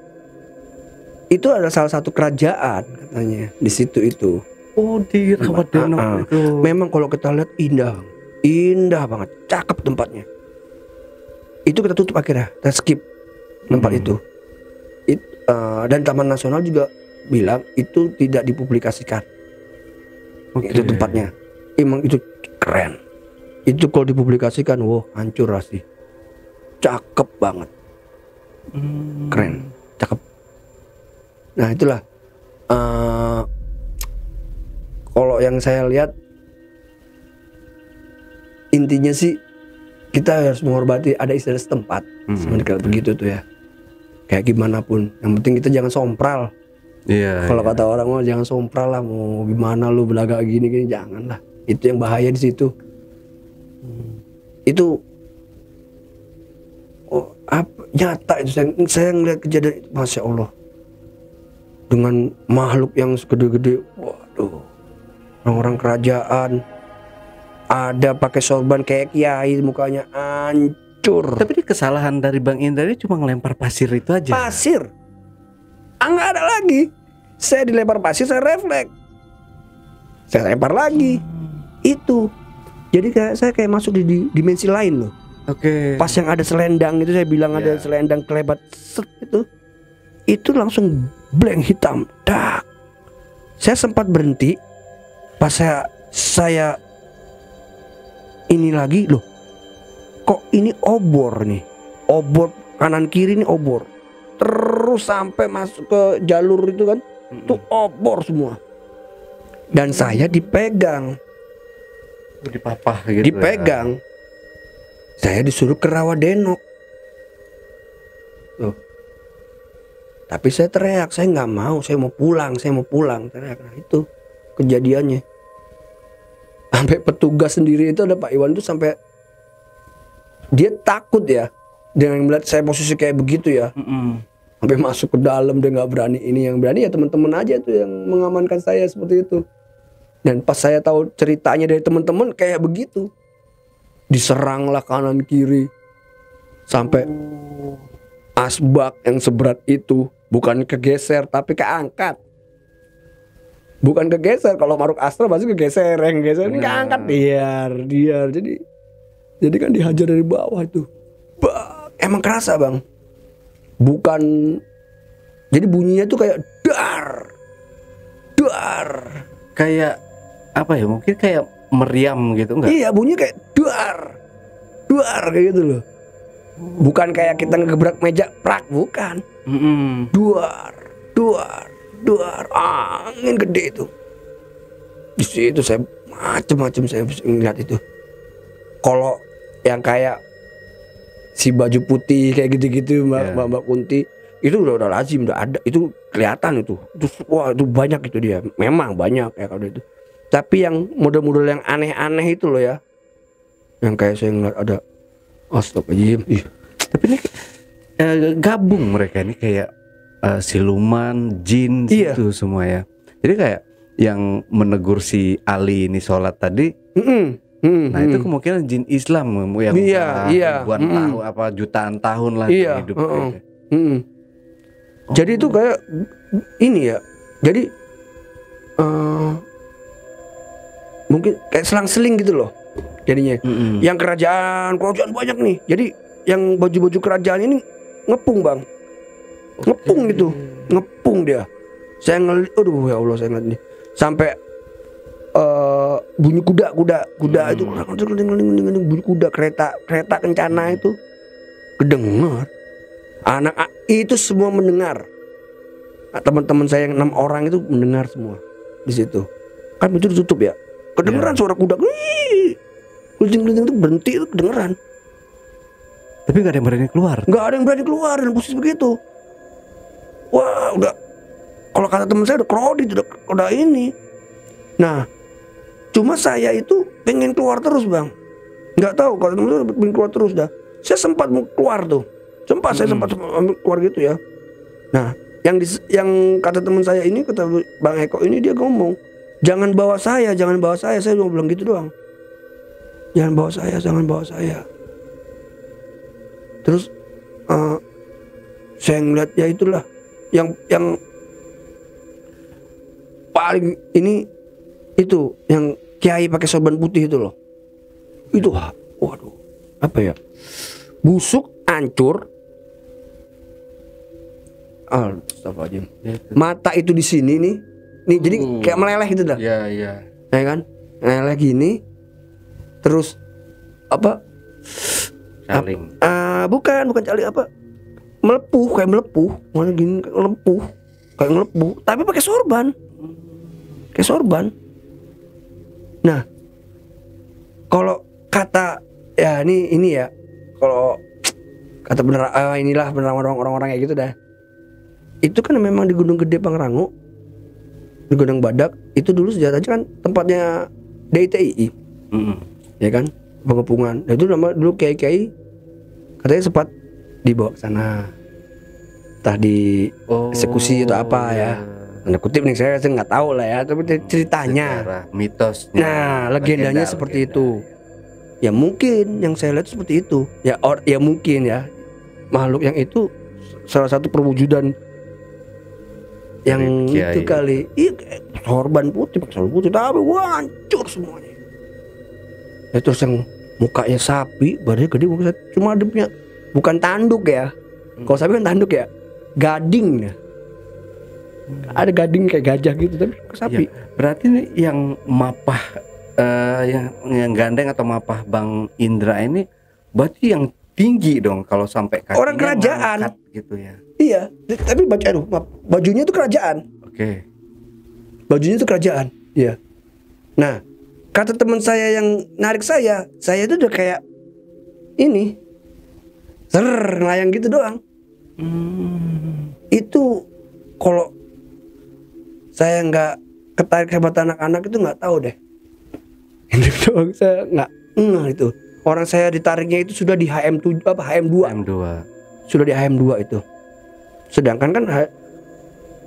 itu adalah salah satu kerajaan katanya di situ itu. Di Rawadenok itu. Memang kalau kita lihat indah banget, cakep tempatnya. Itu kita tutup akhirnya, kita skip tempat itu. Dan Taman Nasional juga bilang itu tidak dipublikasikan. Itu tempatnya. Emang itu keren. Itu kalau dipublikasikan, hancur sih. Cakep banget. Keren, cakep. Nah itulah kalau yang saya lihat intinya sih kita harus menghormati ada istilah setempat. Sebenarnya begitu tuh ya. Kayak gimana pun, yang penting kita jangan sompral. Iya. Kalau kata orang mah jangan sompral lah, mau gimana lu belaga gini jangan lah. Itu yang bahaya di situ. Itu nyata itu saya ngeliat kejadian itu, Masya Allah, dengan makhluk yang segede-gede. Waduh, orang-orang kerajaan ada pakai sorban kayak kiai, mukanya hancur. Tapi ini kesalahan dari Bang Indra ini cuma ngelempar pasir itu aja. Pasir, nggak ada lagi. Saya dilempar pasir, saya refleks, saya lempar lagi. Itu jadi saya kayak masuk di dimensi lain loh. Oke. Pas yang ada selendang itu, saya bilang ada selendang kelebat set itu langsung blank hitam. Dak. Saya sempat berhenti. Pas saya ini lagi loh. Kok ini obor nih? Obor kanan kiri nih obor. Terus sampai masuk ke jalur itu kan. Itu obor semua. Dan saya dipegang. Dipapah gitu. Dipegang. Saya disuruh ke Rawadenok. Loh. Tapi saya teriak, saya nggak mau, saya mau pulang, teriak. Nah, itu kejadiannya. Sampai petugas sendiri itu, ada Pak Iwan itu, sampai dia takut ya dengan melihat saya posisi kayak begitu ya. Sampai masuk ke dalam, dia nggak berani. Ini yang berani ya teman-teman aja tuh yang mengamankan saya seperti itu. Dan pas saya tahu ceritanya dari teman-teman kayak begitu, diseranglah kanan kiri sampai asbak yang seberat itu bukan kegeser tapi keangkat. Bukan kegeser, kalau Maruk Astra pasti kegeser, yang geser ini keangkat, diar. Jadi kan dihajar dari bawah itu. Emang kerasa Bang. Bukan, jadi bunyinya tuh kayak dar. Kayak apa ya? Mungkin kayak meriam gitu enggak? Iya, bunyinya kayak duar kayak gitu loh. Bukan kayak kita ngegebrak meja prak, bukan. Duar, angin gede itu. Di situ saya macem-macem saya ngeliat itu. Kalau yang kayak si baju putih kayak gitu-gitu Mbak Kunti, itu udah lazim, udah ada, itu kelihatan itu. Wah, itu banyak itu dia. Memang banyak ya kalau itu. Tapi yang model-model yang aneh-aneh itu loh ya, yang kayak saya ngeliat ada astagfirullahaladzim. Tapi ini gabung mereka ini kayak siluman, jin gitu semua ya. Jadi kayak yang menegur si Ali ini sholat tadi. Nah itu kemungkinan jin Islam yang ribuan tahun, apa jutaan tahun lah hidup. Jadi itu kayak ini ya. Jadi mungkin kayak selang-seling gitu loh jadinya. Yang kerajaan banyak nih. Jadi yang baju-baju kerajaan ini ngepung Bang. Ngepung gitu. Ngepung dia. Saya ngeliat, aduh ya Allah, saya ngeliat nih. Sampai bunyi kuda itu bunyi kuda, kereta kencana itu kedengar. Anak itu semua mendengar. Nah, teman-teman saya yang 6 orang itu mendengar semua di situ. Kan itu ditutup ya. Kedengeran suara kuda. Kucing-kucing itu berhenti, itu kedengeran. Tapi nggak ada yang berani keluar. Nggak ada yang berani keluar dan posisi begitu. Wah, udah. Kalau kata teman saya udah krodit, udah ini. Nah, cuma saya itu pengen keluar terus Bang. Nggak tahu kalau teman saya pengen keluar terus dah. Saya sempat mau keluar tuh. Saya sempat keluar gitu ya. Nah, yang kata teman saya ini, kata Bang Eko ini, dia ngomong, jangan bawa saya. Saya cuma bilang gitu doang. Jangan bawa saya. Terus saya ngeliat ya itulah yang paling ini itu yang kiai pakai sorban putih itu loh. Itu waduh, apa ya? Busuk, hancur. Astagfirullahaladzim. Mata itu di sini nih. Jadi kayak meleleh gitu dah. Iya. Ya kan? Meleleh gini. Terus apa? Caling. Bukan caling, apa? Kayak melepuh. Mana gini kayak melepuh. Tapi pakai sorban. Kayak sorban. Nah, kalau kata ya ini ya, kalau kata bener inilah bener orang-orang kayak gitu dah. itu kan memang di Gunung Gede Pangrango, di Gunung Badak itu dulu sejarahnya kan tempatnya DITII, ya kan, pengepungan. Nah, itu nama dulu kiai-kiai katanya sempat dibawa ke sana, entah di eksekusi atau apa ya. Tanda kutip nih, saya nggak tahu lah ya, tapi ceritanya, sejarah mitosnya, nah legendanya seperti itu. Ya mungkin yang saya lihat seperti itu. Ya ya mungkin ya makhluk yang itu salah satu perwujudan yang itu kali. Sorban putih, pakai sorban putih, tapi wah hancur semuanya. Ya terus yang mukanya sapi, badannya gede, cuma dia punya bukan tanduk ya. Kalau sapi kan tanduk ya, gading ya. Ada gading kayak gajah gitu, tapi sapi. Ya, berarti ini yang mapah yang gandeng atau mapah Bang Indra ini berarti yang tinggi dong kalau sampai kakinya orang kerajaan gitu ya. Iya, tapi bajunya itu kerajaan. Oke. Bajunya itu kerajaan. Iya. Nah, kata teman saya yang narik saya itu udah kayak ini, ngelayang gitu doang. Itu kalau saya nggak ketarik hebat anak-anak itu nggak tahu deh. Ini doang saya nggak itu. Orang saya ditariknya itu sudah di HM2. Sudah di HM2 itu. Sedangkan kan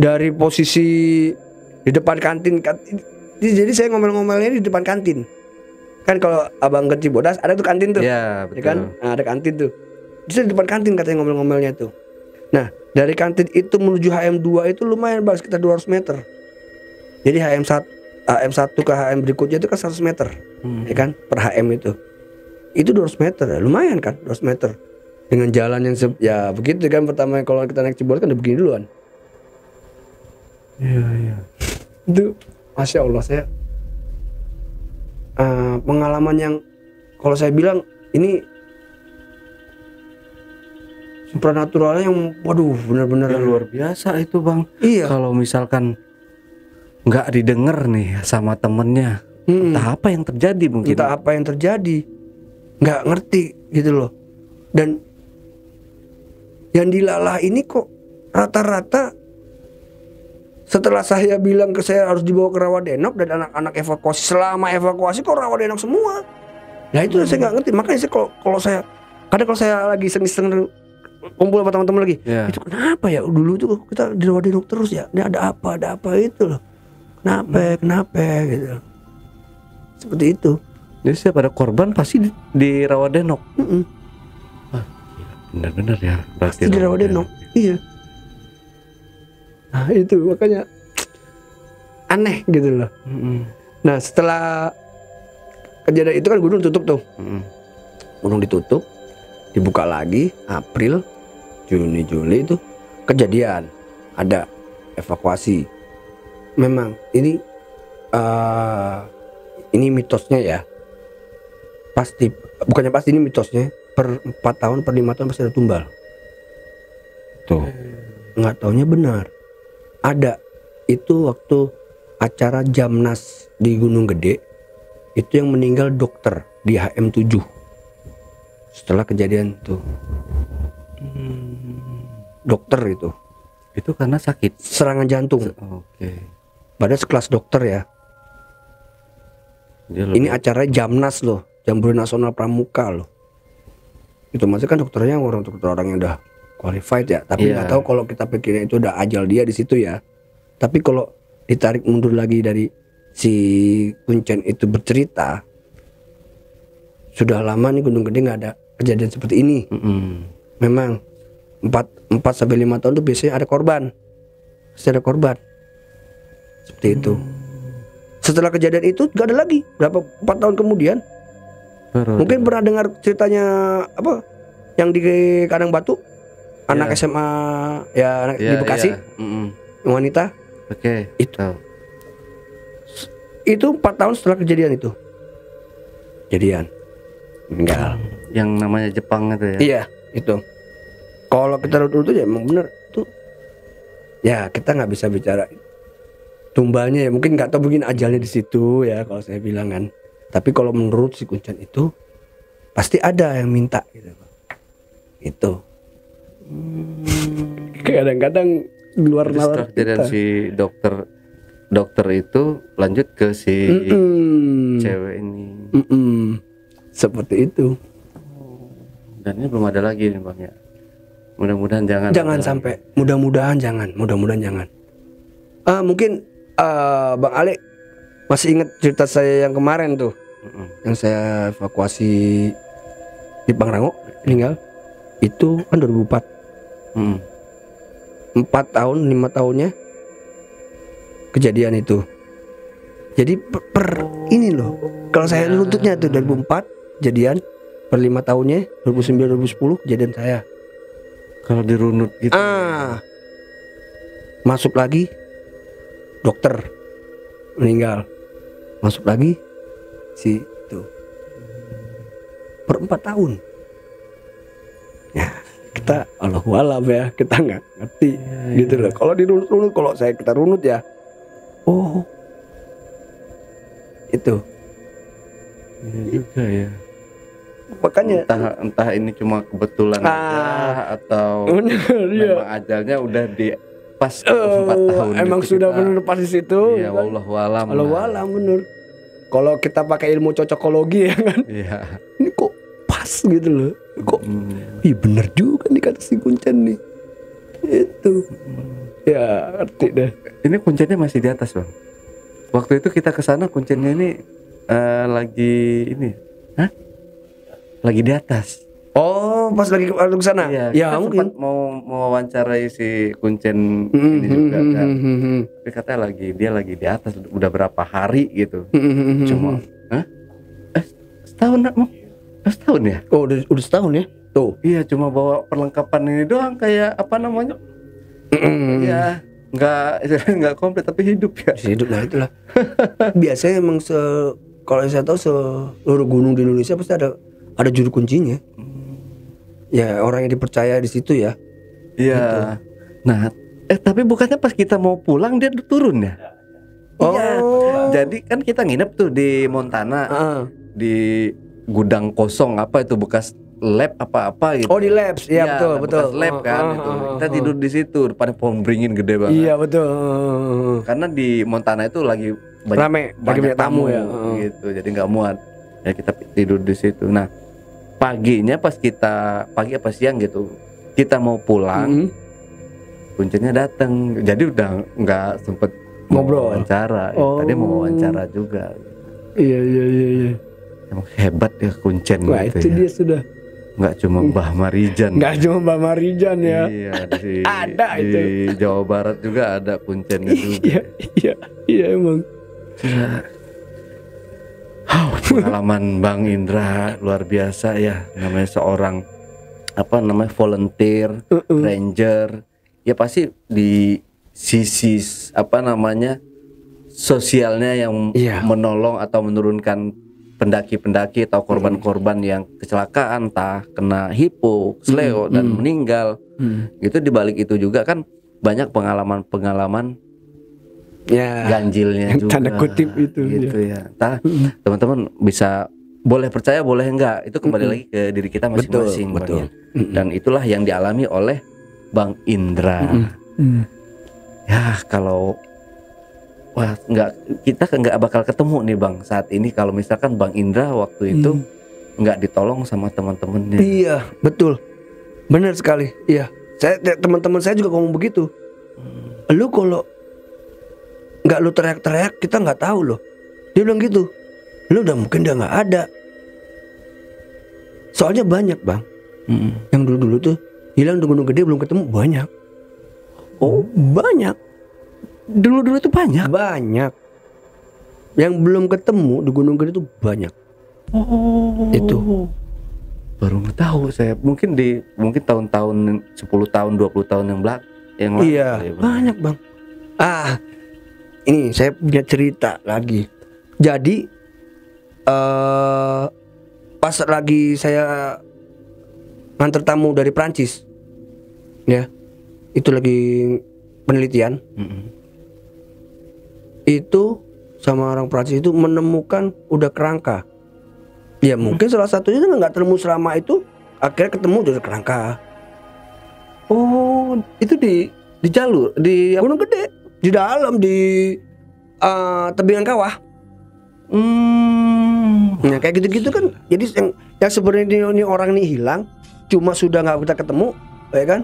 dari posisi di depan kantin, jadi saya ngomel-ngomelnya di depan kantin. Kan kalau abang ke Cibodas ada tuh kantin tuh. Iya, betul. Ya kan? Nah, ada kantin tuh. Di depan kantin katanya ngomel-ngomelnya tuh. Nah, dari kantin itu menuju HM2 itu lumayan Bang, sekitar 200 meter. Jadi HM1 ke HM berikutnya itu kan 100 meter. Ya kan? Per HM itu. Itu 200 meter ya, lumayan kan 200 meter. Dengan jalan yang ya begitu kan, pertama kalau kita naik Cibodas kan udah begini duluan. Iya. Itu Masya Allah, saya pengalaman yang kalau saya bilang ini supranaturalnya yang waduh benar-benar luar biasa itu Bang. Iya. Kalau misalkan nggak didengar nih sama temennya, entah apa yang terjadi mungkin. Entah apa yang terjadi, nggak ngerti gitu loh. Dan yang dilalah ini kok rata-rata setelah saya bilang ke saya harus dibawa ke Rawadenok dan anak-anak evakuasi, selama evakuasi kok Rawadenok semua. Nah itu saya nggak ngerti. Makanya saya kalau saya kadang kalau saya lagi iseng-iseng kumpul sama teman-teman lagi, itu kenapa ya dulu tuh kita di Rawadenok terus ya? Ini ada apa itu loh. Kenapa gitu. Seperti itu. Jadi setiap ada korban pasti di Rawadenok. Benar-benar ya. Pasti di Rawadenok. Iya. Nah itu makanya aneh gitu loh. Nah setelah kejadian itu kan gunung tutup tuh. Gunung ditutup, dibuka lagi April, Juni, Juli itu kejadian ada evakuasi. Memang ini mitosnya ya. Pasti bukannya pasti, ini mitosnya per 4 tahun per 5 tahun pasti ada tumbal. Tuh. Nggak taunya benar. Ada itu waktu acara Jamnas di Gunung Gede, itu yang meninggal dokter di HM7 setelah kejadian itu. Dokter itu karena sakit serangan jantung. Padahal sekelas dokter ya. Ini acara Jamnas loh, Jambore Nasional Pramuka loh. Itu maksudnya kan dokternya orang yang udah qualified ya, tapi nggak tahu kalau kita pikirnya itu udah ajal dia di situ ya. Tapi kalau ditarik mundur lagi dari si Kuncen itu bercerita, sudah lama nih Gunung Gede nggak ada kejadian seperti ini. Memang 4 sampai 5 tahun tuh biasanya ada korban, pasti ada korban seperti itu. Setelah kejadian itu nggak ada lagi. Berapa 4 tahun kemudian, mungkin pernah dengar ceritanya apa yang di Kandang Batu, anak SMA ya di Bekasi, wanita. Itu 4 tahun setelah kejadian itu meninggal. Yang namanya Jepang itu ya. Iya itu. Kalau kita runut ya emang bener tuh. Ya kita nggak bisa bicara tumbalnya ya, mungkin nggak tahu, mungkin ajalnya di situ ya kalau saya bilang kan. Tapi kalau menurut si Kuncen itu pasti ada yang minta gitu. Itu. Kadang-kadang di luar Terus nalar setelah kejadian kita. si dokter itu lanjut ke si cewek ini. Seperti itu. Dan ini belum ada lagi nih Bang ya. Mudah-mudahan jangan ada Sampai, mudah-mudahan jangan. Mungkin Bang Ale masih ingat cerita saya yang kemarin tuh, yang saya evakuasi di Pangrango meninggal. Itu kan 2004. 4 tahun 5 tahunnya kejadian itu. Jadi ini loh, kalau saya nuntutnya tuh 2004 kejadian, per 5 tahunnya 2009 2010 kejadian saya. Kalau dirunut gitu. Masuk lagi dokter meninggal, masuk lagi si itu per 4 tahun. Ya kita Allahu alam ya, kita nggak ngerti gitu loh. Kalau dirunut, kalau kita runut ya, oh itu. Iya juga ya. Makanya entah ini cuma kebetulan aja atau memang ajalnya udah di pas 4 tahun. Emang gitu sudah kita, benar pas di situ. Iya, wallahu alam. Wallahu alam bener. Kalau kita pakai ilmu cocokologi ya kan. Iya. Ini kok pas gitu loh. Kok ih bener juga nih kata si Kuncen nih. Itu. Ya, ngerti deh. Ini kuncinya masih di atas, Bang. Waktu itu kita ke sana kuncinya ini lagi ini. Hah? Lagi di atas. Oh, pas lagi ke sana. Iya, Ya, kita mungkin sempat mau wawancarai si Kuncen ini juga kan. Tapi katanya dia lagi di atas udah berapa hari gitu. Cuma setahun nak mau? Setahun ya? Oh, udah setahun ya? Tuh. Iya, cuma bawa perlengkapan ini doang, kayak apa namanya? Iya, nggak komplit tapi hidup ya. Hidup lah itulah. Biasanya emang kalau saya tahu seluruh gunung di Indonesia pasti ada juru kuncinya. Ya orang yang dipercaya di situ ya. Iya. Gitu. Nah, tapi bukannya pas kita mau pulang dia turun ya? Oh. Iya. Jadi kan kita nginep tuh di Montana, di gudang kosong apa itu bekas lab apa gitu. Oh di labs, iya betul. Bekas lab kan itu. Kita tidur di situ, depan pohon beringin gede banget. Iya betul. Karena di Montana itu lagi banyak tamu ya. Gitu, jadi nggak muat. Ya kita tidur di situ. Nah, paginya pagi apa siang gitu, kita mau pulang, kuncinya datang. Jadi udah nggak sempet ngobrol, wawancara. Tadi mau wawancara juga. Iya. Emang hebat ya Kuncen. Wah gitu itu ya. dia sudah. Nggak cuma Mbah Marijan. Nggak cuma Mbah Marijan ya. Iya ada di itu. Jawa Barat juga ada Kuncennya juga. Iya emang. Pengalaman Bang Indra luar biasa ya, namanya seorang volunteer, ranger. Ya pasti di sisi sosialnya yang menolong atau menurunkan pendaki-pendaki atau korban-korban yang kecelakaan, entah kena hipo, sleo dan meninggal. Gitu dibalik itu juga kan banyak pengalaman ganjilnya juga. Tanda kutip itu. Gitu ya. Teman-teman bisa boleh percaya boleh enggak, itu kembali lagi ke diri kita masing-masing. Betul. Dan itulah yang dialami oleh Bang Indra. Ya kalau kita nggak bakal ketemu nih Bang saat ini kalau misalkan Bang Indra waktu itu nggak ditolong sama teman-temannya. Iya betul, benar sekali. Iya, teman-teman saya juga ngomong begitu. Lu kalau nggak lu teriak-teriak kita nggak tahu loh. Dia bilang gitu. Lu udah mungkin udah nggak ada. Soalnya banyak Bang, yang dulu tuh hilang di Gunung Gede belum ketemu banyak. Oh banyak. Dulu itu banyak. Yang belum ketemu di Gunung Gede itu banyak. Oh. Itu. Baru tahu saya. Mungkin tahun-tahun 10 tahun 20 tahun yang lalu. Iya, banyak Bang. Ini saya punya cerita lagi. Jadi pas lagi saya nganter tamu dari Prancis. Ya. Itu lagi penelitian. Itu sama orang Prancis itu menemukan udah kerangka. Ya mungkin salah satunya nggak ketemu selama itu, akhirnya ketemu udah kerangka. Oh, itu di Di jalur di Gunung Gede di dalam di tebingan kawah. Nah kayak gitu-gitu kan. Jadi yang sebenarnya ini orang ini hilang, cuma sudah nggak kita ketemu, ya kan?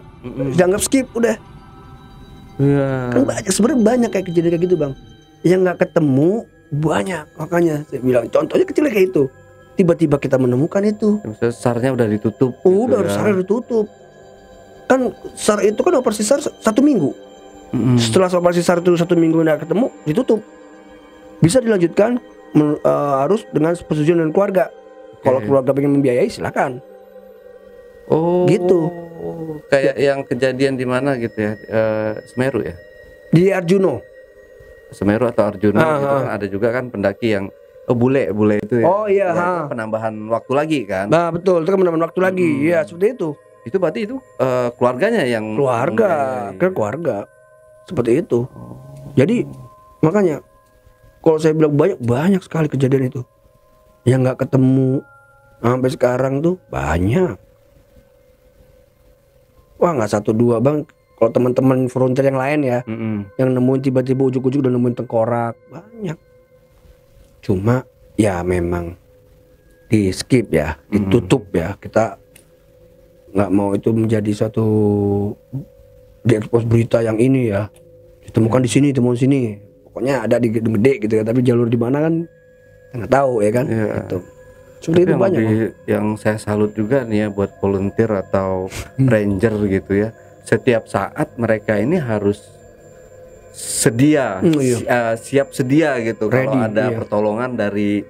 Dianggap skip udah. Iya. Kan banyak, sebenarnya banyak kayak kejadian kayak gitu bang. Yang nggak ketemu banyak, makanya saya bilang contohnya kecil kayak itu. Tiba-tiba kita menemukan itu. Misalnya SAR-nya udah ditutup. Udah gitu ya. SAR ditutup. Kan SAR itu kan operasi SAR 1 minggu. Setelah operasi SAR itu 1 minggu nggak ketemu, ditutup. Bisa dilanjutkan harus dengan persetujuan dari keluarga. Kalau keluarga pengen membiayai silakan. Oh, gitu. Kayak yang kejadian di mana gitu ya? Semeru ya? Di Arjuno. Semeru atau Arjuna gitu kan ada juga kan pendaki yang bule itu ya. Oh iya, ya, itu penambahan waktu lagi kan. Nah, betul, itu kan penambahan waktu lagi. Iya, seperti itu. Itu berarti itu keluarganya yang keluarga. Seperti itu. Jadi makanya kalau saya bilang banyak sekali kejadian itu yang nggak ketemu sampai sekarang tuh banyak. Wah, nggak 1-2 bang. Kalau teman-teman frontier yang lain ya, yang nemuin tiba-tiba ujuk-ujuk udah nemuin tengkorak banyak. Cuma ya memang di skip ya, ditutup ya. Kita nggak mau itu menjadi suatu diekspos berita yang ini ya. Ditemukan di sini, ditemukan sini. Pokoknya ada di Gedung Gede gitu ya. Tapi jalur di mana kan nggak tahu ya kan. Gitu. Seperti itu banyak. Yang saya salut juga nih ya buat volunteer atau ranger gitu ya. Setiap saat mereka ini harus sedia, siap sedia gitu. Kalau ada pertolongan dari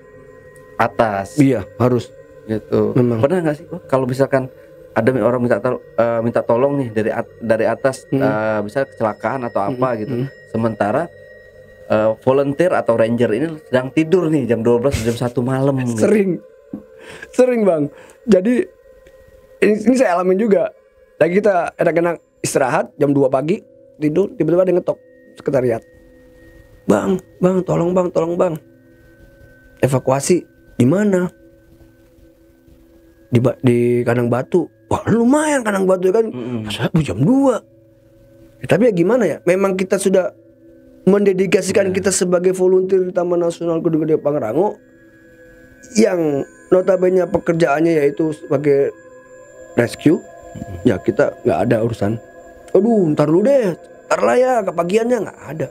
atas. Iya, harus. Gitu. Memang. Pernah nggak sih kalau misalkan ada orang minta tolong nih dari atas, bisa kecelakaan atau apa gitu. Sementara volunteer atau ranger ini sedang tidur nih jam 12 jam 1 malam. Gitu. Sering bang. Jadi ini saya alamin juga. Lagi kita enak-enak istirahat jam 2 pagi tidur, tiba-tiba ada yang ngetok sekretariat. Bang, tolong bang. Evakuasi di mana? Di Kandang Batu. Wah lumayan Kandang Batu kan. Jam 2. Tapi ya gimana ya? Memang kita sudah mendedikasikan kita sebagai volunteer di Taman Nasional Gunung Gede Pangrango yang notabene pekerjaannya yaitu sebagai rescue. Ya kita nggak ada urusan. Aduh, ntar dulu deh, ntar lah ya, kepagiannya nggak ada.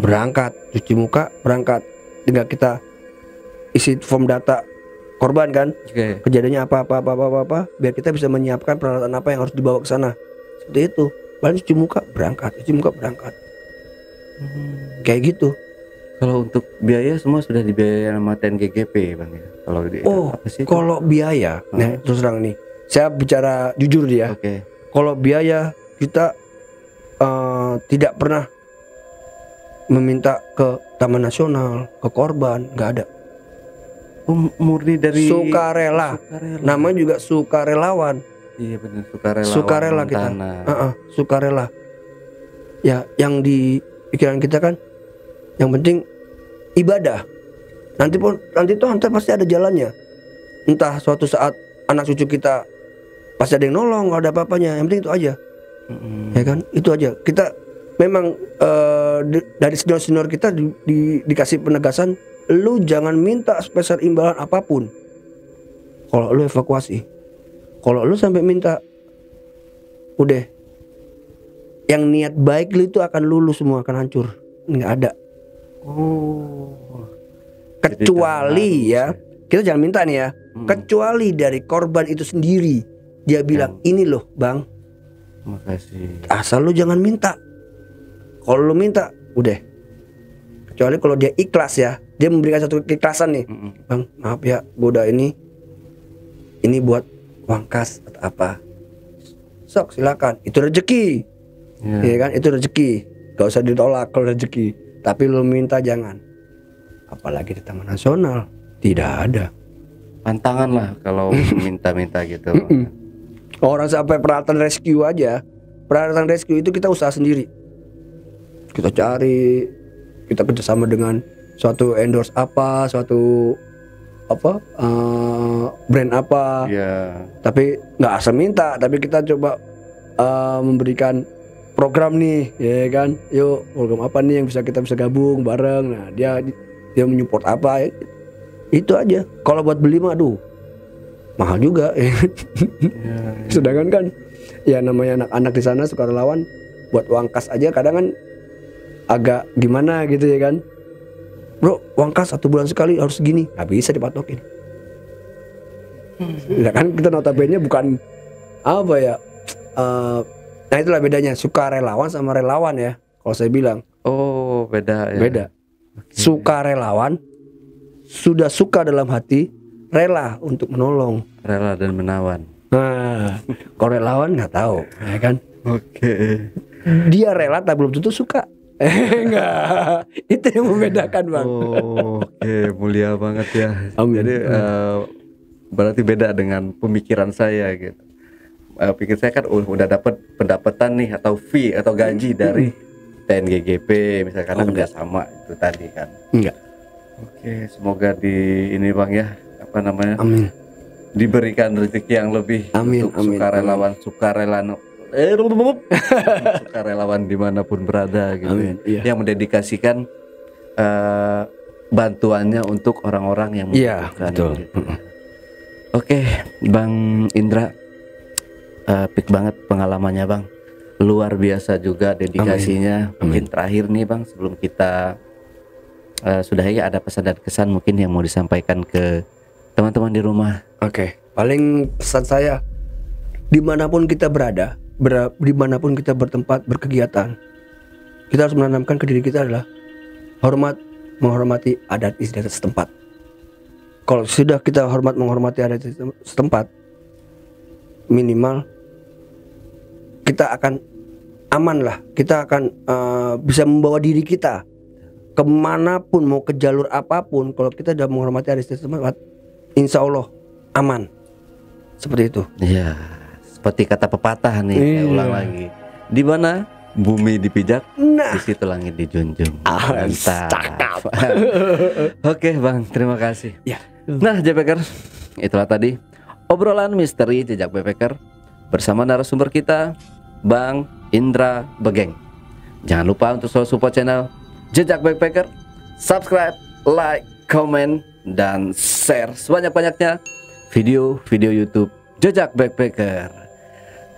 Berangkat, cuci muka, berangkat. Tinggal kita isi form data korban kan, kejadiannya apa, biar kita bisa menyiapkan peralatan apa yang harus dibawa ke sana. Seperti itu. Paling cuci muka, berangkat. Kayak gitu. Kalau untuk biaya semua sudah dibiayain sama TNGGP bang ya. Kalau biaya, nah terus terang nih. Saya bicara jujur dia. Kalau biaya kita tidak pernah meminta ke Taman Nasional, ke korban, nggak ada. Murni dari sukarela. Namanya juga sukarelawan. Iya benar, sukarela kita. Sukarela. Ya, yang di pikiran kita kan, yang penting ibadah. Nanti pasti ada jalannya. Entah suatu saat anak cucu kita pasti ada yang nolong, nggak ada apa-apanya. Yang penting itu aja, ya kan? Itu aja. Kita memang dari senior kita dikasih penegasan, lu jangan minta spesial imbalan apapun. Kalau lu evakuasi, kalau lu sampai minta, udah, yang niat baik lu itu akan lulus semua, akan hancur, nggak ada. Kecuali ya, kita jangan minta nih ya. Kecuali dari korban itu sendiri, dia bilang ini loh bang, makasih. Asal lu jangan minta. Kalau lu minta, udah. Kecuali kalau dia ikhlas ya, dia memberikan satu keikhlasan nih, bang maaf ya, gue udah ini buat uang kas atau apa, sok silakan, itu rezeki, ya kan, itu rezeki, gak usah ditolak kalau rezeki. Tapi lu minta jangan, apalagi di Taman Nasional tidak ada. Pantangan lah kalau minta-minta gitu. Orang sampai peralatan rescue aja, peralatan rescue itu kita usaha sendiri. Kita cari, kita kerjasama dengan suatu endorse apa, suatu brand apa. Tapi nggak asal minta, tapi kita coba memberikan program nih, ya kan? Yuk, program apa nih yang kita bisa gabung bareng. Nah, dia menyupport apa? Itu aja. Kalau buat beli mah aduh, mahal juga. Sedangkan kan ya namanya anak-anak di sana sukarelawan, buat uang kas aja kadang kan agak gimana gitu ya kan. Bro, uang kas 1 bulan sekali harus segini, nggak bisa dipatokin. Ya kan kita notabene bukan apa ya, nah itulah bedanya sukarelawan sama relawan ya, kalau saya bilang. Oh, beda ya. Beda. Okay. Sukarelawan sudah suka dalam hati, rela untuk menolong. Rela dan menawan. Nah, kalau relawan nggak tahu, ya kan? Oke. Dia rela tapi belum tentu suka. Enggak, itu yang membedakan, Bang. Oh, oke, mulia banget ya. Amin. Jadi berarti beda dengan pemikiran saya gitu. Pikir saya kan udah dapat pendapatan nih atau fee atau gaji dari TNGGP misalnya, karena kerjasama itu tadi kan. Enggak. Oke, semoga di ini Bang ya, apa namanya? Amin. Diberikan rezeki yang lebih untuk sukarelawan sukarelawan dimanapun berada gitu. Amin, iya. Yang mendedikasikan bantuannya untuk orang-orang yang membutuhkan. Iya, betul. Gitu. Oke, Bang Indra, pik banget pengalamannya Bang, luar biasa juga dedikasinya. Mungkin terakhir nih Bang, sebelum kita sudahi, ada pesan dan kesan mungkin yang mau disampaikan ke teman-teman di rumah. Oke, paling pesan saya, dimanapun kita berada, dimanapun kita bertempat berkegiatan, kita harus menanamkan ke diri kita adalah menghormati adat istiadat setempat. Kalau sudah kita menghormati adat setempat, minimal kita akan aman lah. Kita akan bisa membawa diri kita kemanapun, mau ke jalur apapun. Kalau kita sudah menghormati adat istiadat setempat, insya Allah aman. Seperti itu. Iya, seperti kata pepatah nih, saya ulang lagi. Di mana bumi dipijak, di situ langit dijunjung. Mantap. Oke Bang, terima kasih. Ya. Nah, JPker, itulah tadi obrolan misteri jejak backpacker bersama narasumber kita, Bang Indra Begeng. Jangan lupa untuk selalu support channel Jejak Backpacker, subscribe, like, comment, dan share sebanyak-banyaknya video-video YouTube Jejak Backpacker.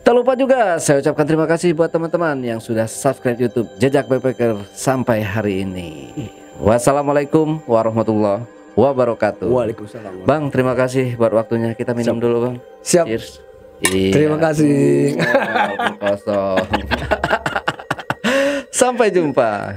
Tak lupa juga saya ucapkan terima kasih buat teman-teman yang sudah subscribe YouTube Jejak Backpacker sampai hari ini. Wassalamualaikum warahmatullahi wabarakatuh. Waalaikumsalam. Bang, terima kasih buat waktunya. Kita minum dulu Bang. Siap. Cheers. Terima kasih. Kosong. Sampai jumpa.